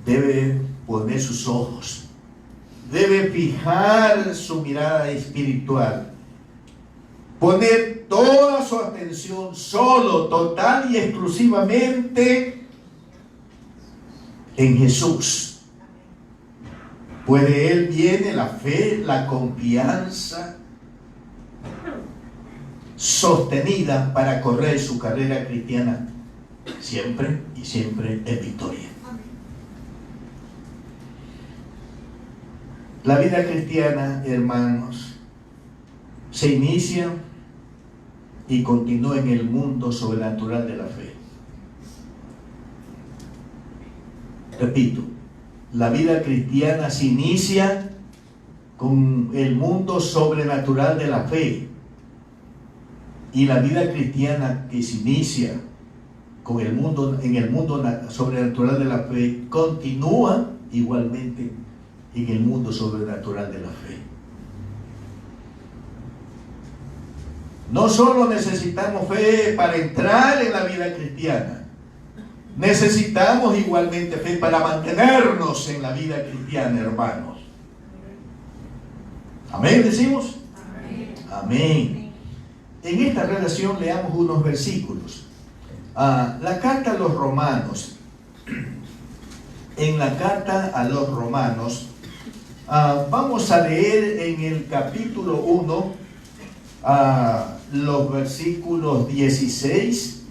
debe poner sus ojos, debe fijar su mirada espiritual, poner toda su atención solo, total y exclusivamente en Jesús. Pues de Él viene la fe, la confianza sostenida para correr su carrera cristiana siempre y siempre en victoria. La vida cristiana, hermanos, se inicia y continúa en el mundo sobrenatural de la fe. Repito, la vida cristiana se inicia con el mundo sobrenatural de la fe. Y la vida cristiana que se inicia con el mundo, en el mundo sobrenatural de la fe, continúa igualmente en el mundo sobrenatural de la fe. No solo necesitamos fe para entrar en la vida cristiana, necesitamos igualmente fe para mantenernos en la vida cristiana, hermanos. Amén, decimos. Amén. En esta relación leamos unos versículos. La carta a los romanos. En la carta a los romanos, vamos a leer en el capítulo 1, los versículos 16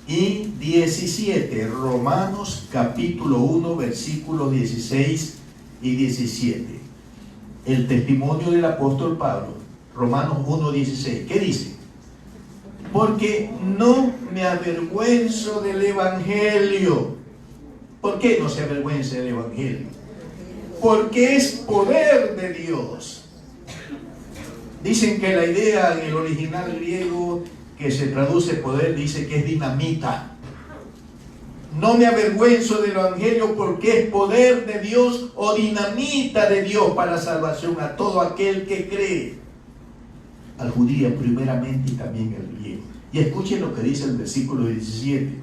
y 17. Romanos capítulo 1, versículos 16 y 17. El testimonio del apóstol Pablo. Romanos 1, 16. ¿Qué dice? Porque no me avergüenzo del Evangelio. ¿Por qué no se avergüenza del Evangelio? Porque es poder de Dios. Dicen que la idea en el original griego que se traduce poder, dice que es dinamita. No me avergüenzo del Evangelio porque es poder de Dios o dinamita de Dios para salvación a todo aquel que cree. Al judío primeramente y también al griego. Y escuchen lo que dice el versículo 17.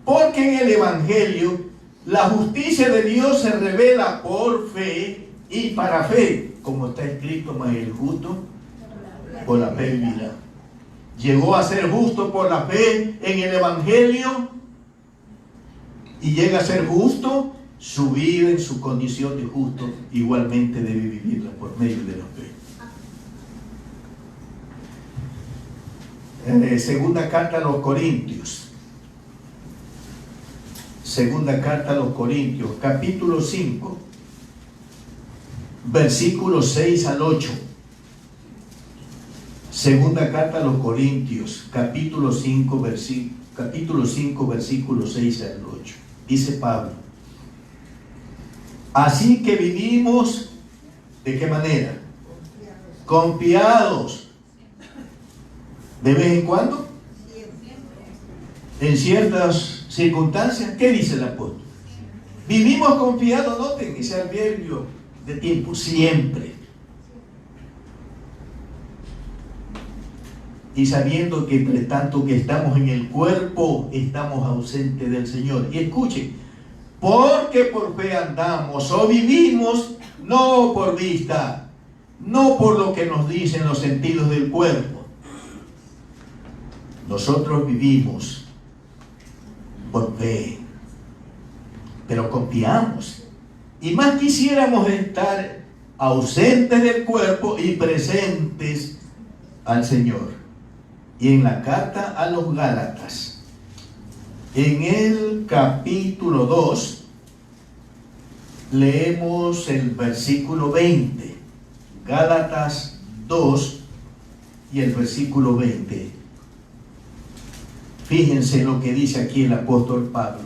Porque en el Evangelio la justicia de Dios se revela por fe y para fe, como está escrito, mas el justo por la fe vivirá. Llegó a ser justo por la fe en el Evangelio y llega a ser justo, su vida en su condición de justo igualmente debe vivirla por medio de la fe. Segunda carta a los Corintios. Segunda carta a los Corintios, capítulo 5, versículos 6 al 8. Segunda carta a los Corintios, capítulo 5, versículos 6 al 8. Dice Pablo: así que vivimos, ¿de qué manera? Confiados. ¿De vez en cuando? En ciertas circunstancias. ¿Qué dice el apóstol? Vivimos confiados, noten ese adverbio de tiempo, siempre. Y sabiendo que entre tanto que estamos en el cuerpo, estamos ausentes del Señor. Y escuchen, porque por fe andamos o vivimos, no por vista, no por lo que nos dicen los sentidos del cuerpo. Nosotros vivimos por fe, pero confiamos. Y más quisiéramos estar ausentes del cuerpo y presentes al Señor. Y en la carta a los Gálatas, en el capítulo 2, leemos el versículo 20. Gálatas 2 y el versículo 20. Fíjense lo que dice aquí el apóstol Pablo.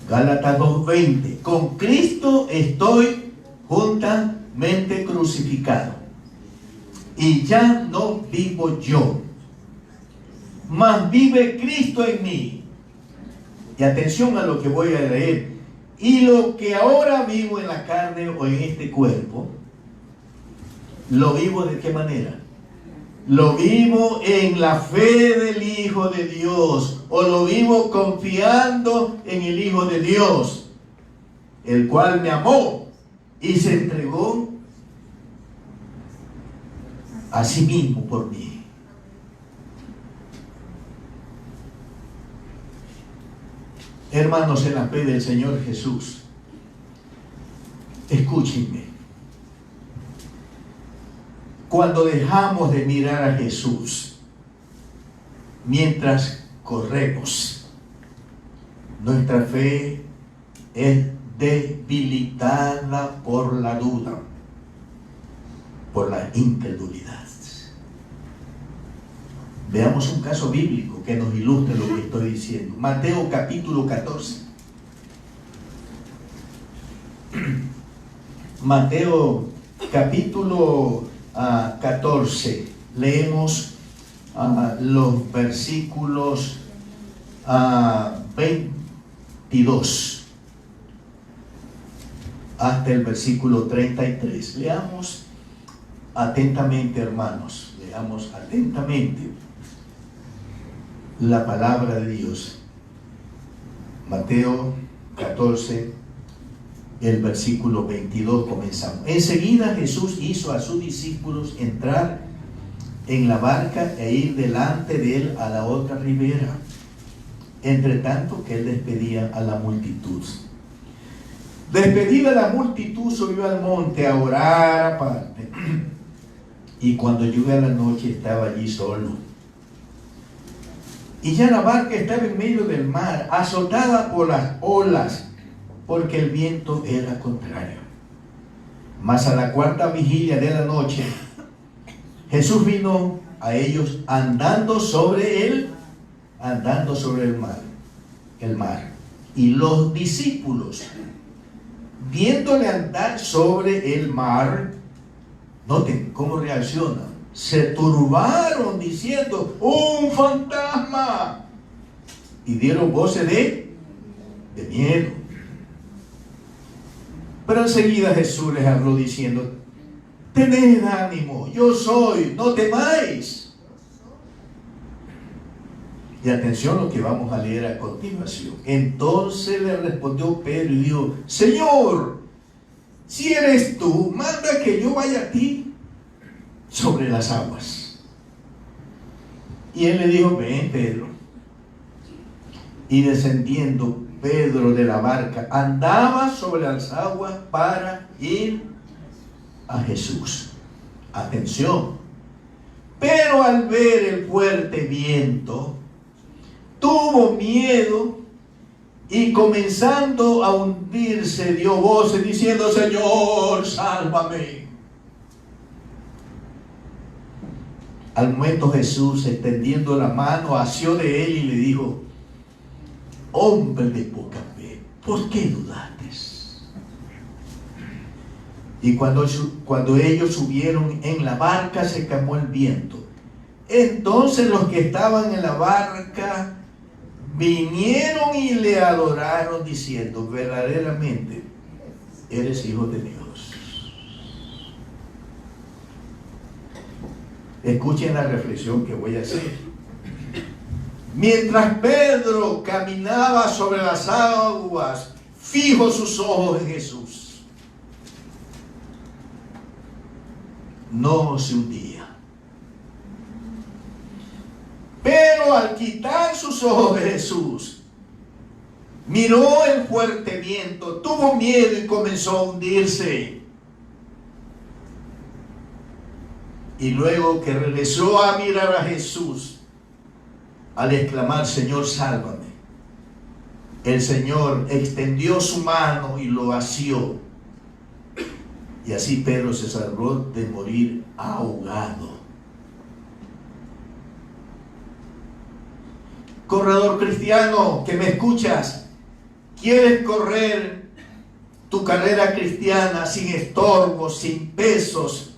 Gálatas 2:20. Con Cristo estoy juntamente crucificado. Y ya no vivo yo, mas vive Cristo en mí. Y atención a lo que voy a leer. Y lo que ahora vivo en la carne o en este cuerpo, ¿lo vivo de qué manera? Lo vivo en la fe del Hijo de Dios, o lo vivo confiando en el Hijo de Dios, el cual me amó y se entregó a sí mismo por mí. Hermanos, en la fe del Señor Jesús, escúchenme. Cuando dejamos de mirar a Jesús mientras corremos, nuestra fe es debilitada por la duda, por la incredulidad. Veamos un caso bíblico que nos ilustre lo que estoy diciendo. Mateo capítulo 14. Mateo capítulo 14. Leemos los versículos 22 hasta el versículo 33. Leamos atentamente, hermanos. Leamos atentamente la palabra de Dios. Mateo 14, el versículo 22 comenzamos. Enseguida Jesús hizo a sus discípulos entrar en la barca e ir delante de él a la otra ribera, entre tanto que él despedía a la multitud. Despedida la multitud, subió al monte a orar aparte. Y cuando llegó a la noche estaba allí solo. Y ya la barca estaba en medio del mar, azotada por las olas, porque el viento era contrario. Mas a la cuarta vigilia de la noche, Jesús vino a ellos andando sobre el mar. Y los discípulos, viéndole andar sobre el mar, noten cómo reaccionan. Se turbaron diciendo: ¡un fantasma! Y dieron voces de miedo. Pero enseguida Jesús les habló diciendo: tened ánimo, yo soy, no temáis. Y atención a lo que vamos a leer a continuación. Entonces le respondió Pedro y dijo: Señor, si eres tú, manda que yo vaya a ti sobre las aguas. Y él le dijo: ven, Pedro. Y descendiendo Pedro de la barca, andaba sobre las aguas para ir a Jesús. Atención. Pero al ver el fuerte viento, tuvo miedo y comenzando a hundirse, dio voces diciendo: Señor, sálvame. Al momento Jesús, extendiendo la mano, asió de él y le dijo: hombre de poca fe, ¿por qué dudaste? Y cuando ellos subieron en la barca, se calmó el viento. Entonces los que estaban en la barca vinieron y le adoraron diciendo: verdaderamente eres hijo de Dios. Escuchen la reflexión que voy a hacer. Mientras Pedro caminaba sobre las aguas, fijó sus ojos en Jesús, no se hundía. Pero al quitar sus ojos de Jesús, miró el fuerte viento, tuvo miedo y comenzó a hundirse. Y luego que regresó a mirar a Jesús, al exclamar: Señor, sálvame, el Señor extendió su mano y lo asió. Y así Pedro se salvó de morir ahogado. Corredor cristiano que me escuchas, quieres correr tu carrera cristiana sin estorbos, sin pesos,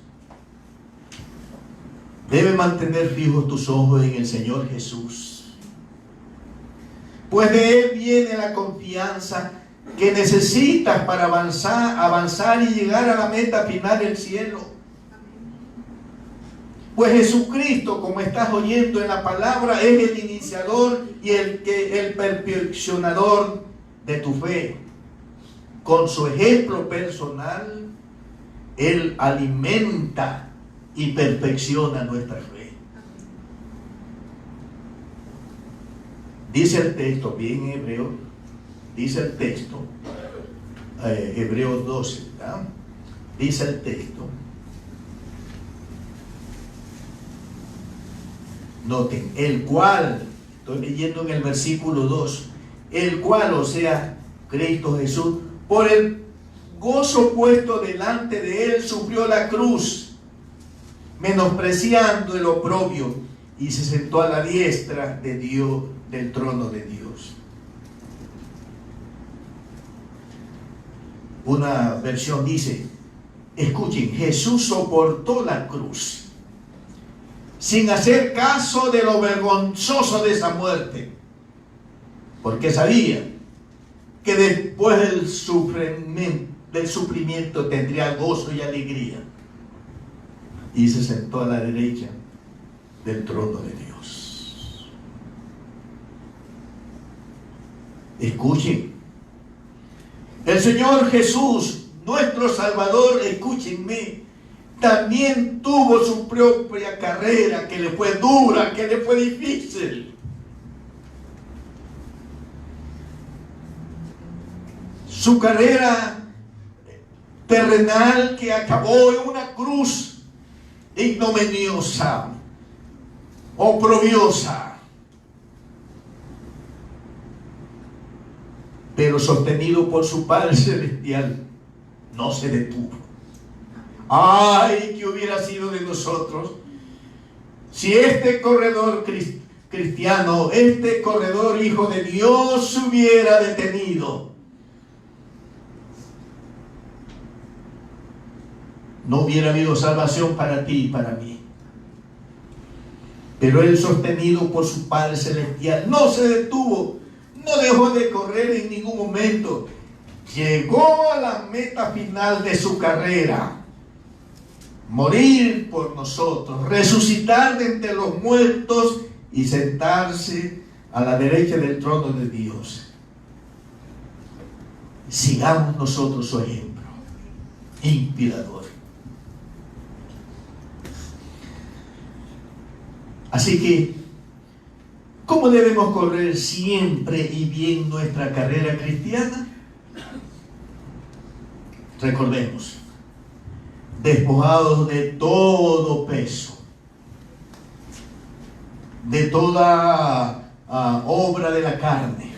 debes mantener fijos tus ojos en el Señor Jesús. Pues de Él viene la confianza que necesitas para avanzar y llegar a la meta final del cielo. Pues Jesucristo, como estás oyendo en la palabra, es el iniciador y el perfeccionador de tu fe. Con su ejemplo personal, Él alimenta y perfecciona nuestra fe. Dice el texto, bien en hebreo, dice el texto, Hebreos 12, ¿verdad? Dice el texto, noten, el cual, estoy leyendo en el versículo 2, el cual, o sea, Cristo Jesús, por el gozo puesto delante de Él, sufrió la cruz, menospreciando el oprobio, y se sentó a la diestra de Dios, del trono de Dios. Una versión dice, escuchen, Jesús soportó la cruz sin hacer caso de lo vergonzoso de esa muerte, porque sabía que después del sufrimiento tendría gozo y alegría, y se sentó a la derecha del trono de Dios. Escuchen, el Señor Jesús, nuestro Salvador, escúchenme, también tuvo su propia carrera, que le fue dura, que le fue difícil. Su carrera terrenal, que acabó en una cruz ignominiosa, oprobiosa, pero sostenido por su Padre Celestial, no se detuvo. ¡Ay, que hubiera sido de nosotros si este corredor cristiano, este corredor hijo de Dios, se hubiera detenido! No hubiera habido salvación para ti y para mí. Pero Él, sostenido por su Padre Celestial, no se detuvo, no dejó de correr en ningún momento. Llegó a la meta final de su carrera: morir por nosotros, resucitar de entre los muertos y sentarse a la derecha del trono de Dios. Sigamos nosotros su ejemplo inspirador. Así que, ¿cómo debemos correr siempre y bien nuestra carrera cristiana? Recordemos, despojados de todo peso, de toda obra de la carne,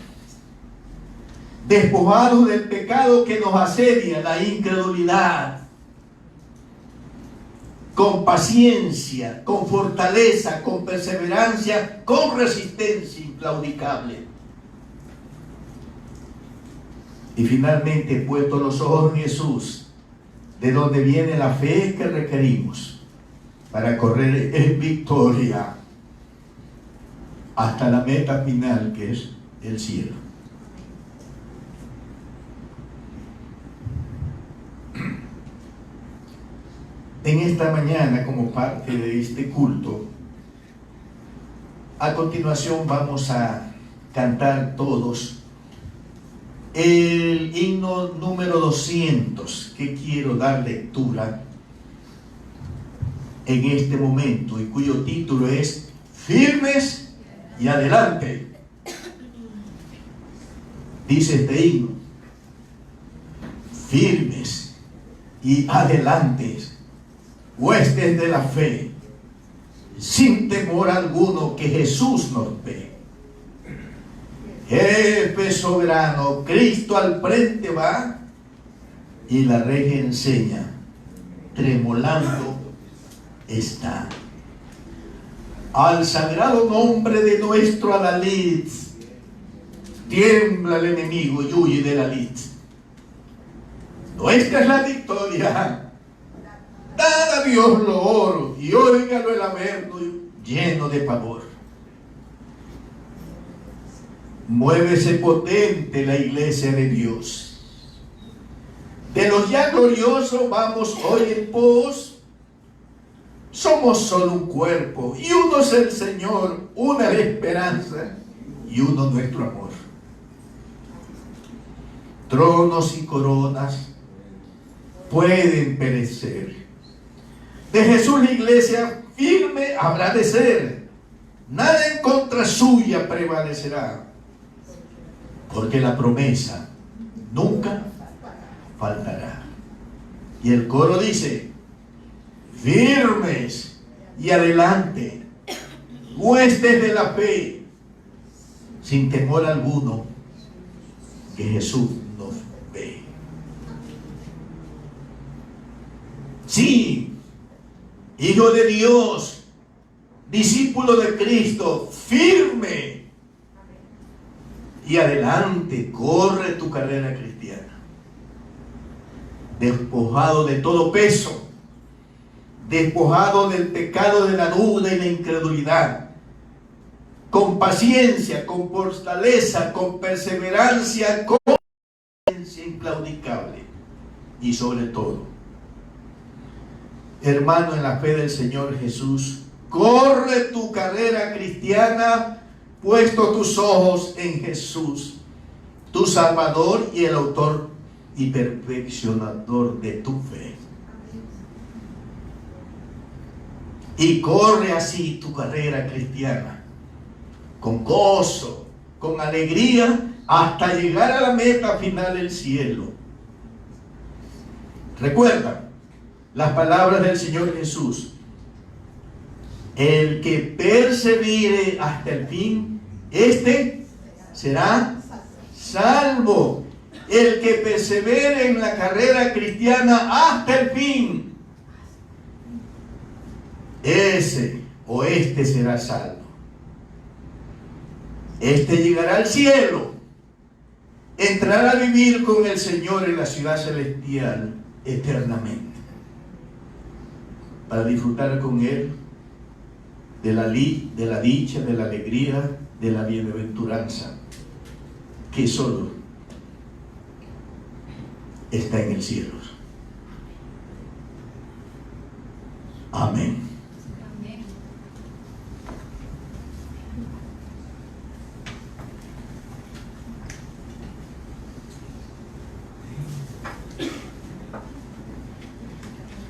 despojados del pecado que nos asedia, la incredulidad, con paciencia, con fortaleza, con perseverancia, con resistencia inclaudicable. Y finalmente, puesto los ojos en Jesús, de donde viene la fe que requerimos para correr en victoria hasta la meta final, que es el cielo. En esta mañana, como parte de este culto, a continuación vamos a cantar todos el himno número 200, que quiero dar lectura en este momento, y cuyo título es Firmes y Adelante. Dice este himno: firmes y adelantes, huestes de la fe, sin temor alguno, que Jesús nos ve. Jefe soberano, Cristo al frente va, y la regia enseña, tremolando está. Al sagrado nombre de nuestro adalid, Tiembla el enemigo y huye de la lid. Nuestra es la victoria. Dad a Dios lo oro y óigalo el averno lleno de pavor. Muévese potente la iglesia de Dios. De los ya gloriosos vamos hoy en pos. Somos solo un cuerpo y uno es el Señor, una la esperanza y uno nuestro amor. Tronos y coronas pueden perecer. De Jesús la iglesia firme habrá de ser. Nada en contra suya prevalecerá. Porque la promesa nunca faltará. Y el coro dice: firmes y adelante, huestes de la fe, sin temor alguno, que Jesús nos ve. Sí, hijo de Dios, discípulo de Cristo, firme y adelante, corre tu carrera cristiana, despojado de todo peso, despojado del pecado de la duda y la incredulidad, con paciencia, con fortaleza, con perseverancia, con paciencia inclaudicable y sobre todo, hermano en la fe del Señor Jesús, corre tu carrera cristiana puesto tus ojos en Jesús, tu Salvador y el autor y perfeccionador de tu fe. Y corre así tu carrera cristiana, con gozo, con alegría, hasta llegar a la meta final del cielo. Recuerda las palabras del Señor Jesús: el que persevere hasta el fin, este será salvo. El que persevere en la carrera cristiana hasta el fin, ese o este será salvo. Este llegará al cielo, entrará a vivir con el Señor en la ciudad celestial eternamente, para disfrutar con Él de la dicha, de la alegría, de la bienaventuranza, que solo está en el cielo. Amén.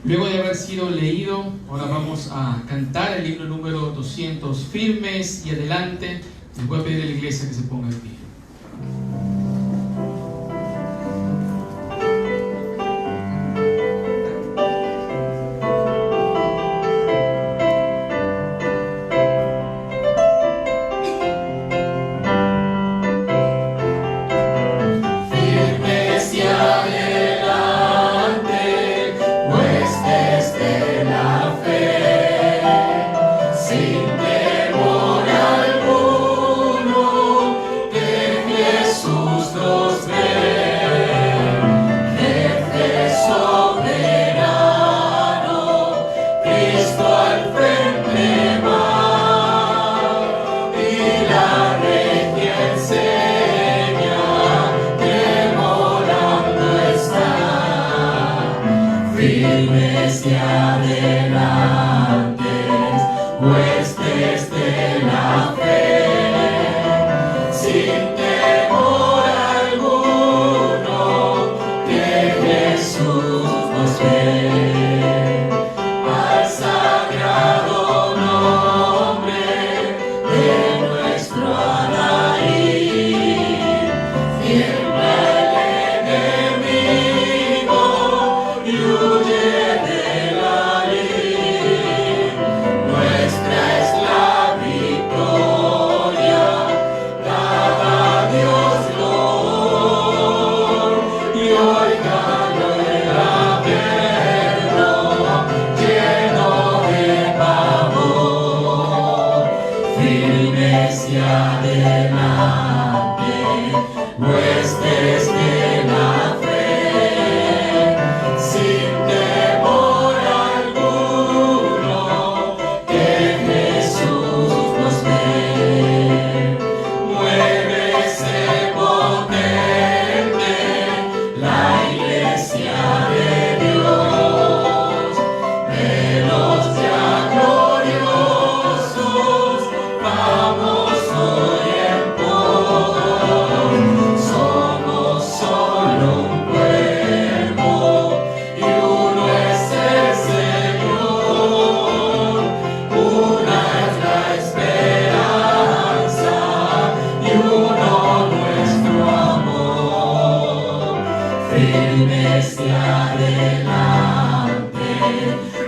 Luego de haber sido leído, ahora vamos a cantar el himno número 200, Firmes y Adelante. Les voy a pedir a la iglesia que se ponga de pie. Sin temor alguno, que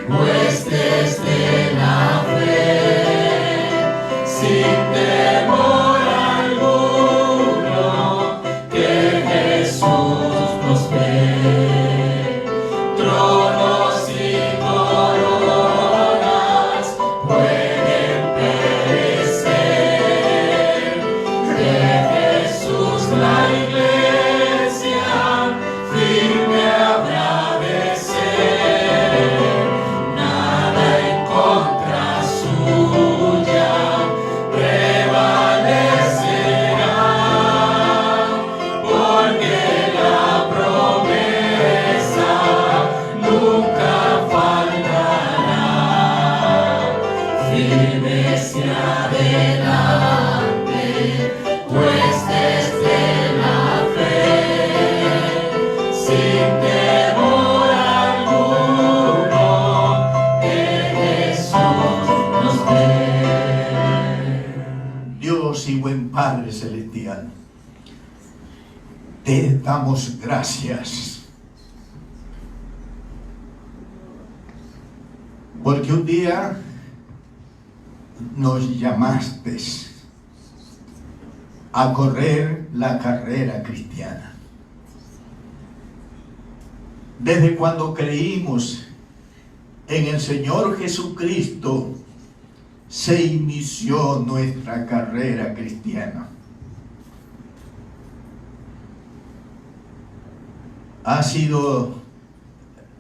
huestes de la fe, sin temor alguno, que Jesús nos ve. Tronos y coronas pueden perecer, de Jesús la iglesia firme habrá de ser. Nada en contra suya prevalecerá, porque la promesa nunca faltará. Firme hacia adelante, huestes de la fe, sin temor alguno, que Jesús nos ve. Dios y buen Padre Celestial, te damos gracias porque un día nos llamaste a correr la carrera cristiana. Desde cuando creímos en el Señor Jesucristo, se inició nuestra carrera cristiana.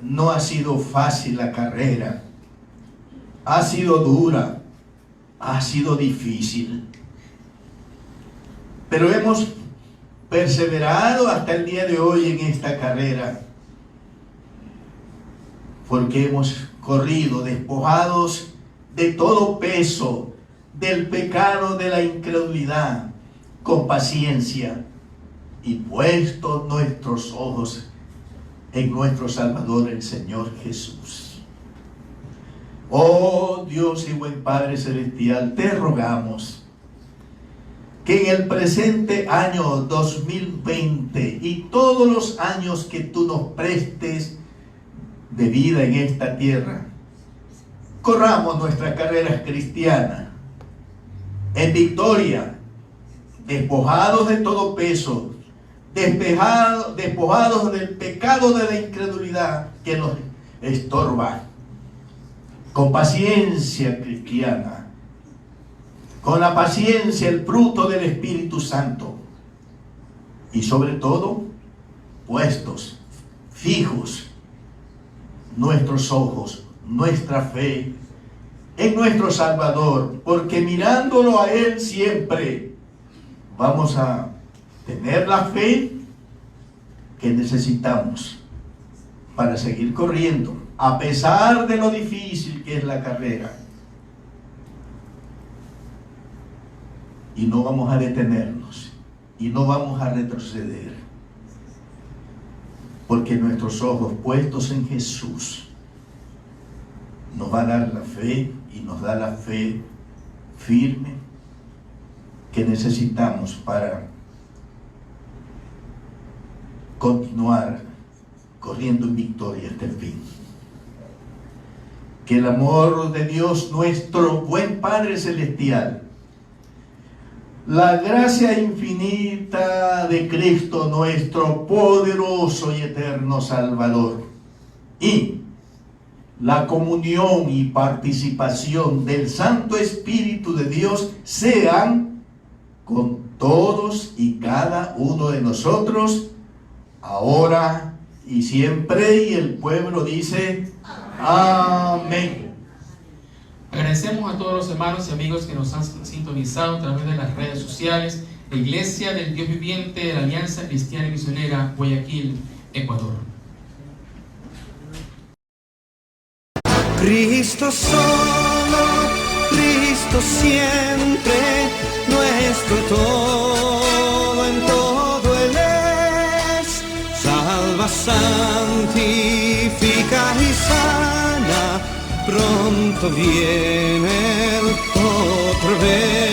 No ha sido fácil la carrera, ha sido dura, ha sido difícil, pero hemos perseverado hasta el día de hoy en esta carrera, porque hemos corrido despojados de todo peso, del pecado, de la incredulidad, con paciencia, y puesto nuestros ojos en nuestro Salvador, el Señor Jesús. Oh Dios y buen Padre Celestial, te rogamos que en el presente año 2020 y todos los años que tú nos prestes de vida en esta tierra, corramos nuestra carrera cristiana en victoria, despojados de todo peso, despojados del pecado de la incredulidad que nos estorba, con paciencia cristiana, con la paciencia, el fruto del Espíritu Santo, y sobre todo, puestos, fijos, nuestros ojos, nuestra fe en nuestro Salvador, porque mirándolo a Él siempre vamos a tener la fe que necesitamos para seguir corriendo, a pesar de lo difícil que es la carrera. Y no vamos a detenernos, y no vamos a retroceder, porque nuestros ojos puestos en Jesús nos va a dar la fe, y nos da la fe firme que necesitamos para continuar corriendo en victoria hasta el fin. Que el amor de Dios, nuestro buen Padre Celestial, la gracia infinita de Cristo, nuestro poderoso y eterno Salvador, y la comunión y participación del Santo Espíritu de Dios sean con todos y cada uno de nosotros, ahora y siempre. Y el pueblo dice amén. Agradecemos a todos los hermanos y amigos que nos han sintonizado a través de las redes sociales. La Iglesia del Dios Viviente de la Alianza Cristiana y Misionera, Guayaquil, Ecuador. Cristo solo, Cristo siempre, nuestro todo, en todo Él es. Salva, santifica y sana, pronto viene otra vez.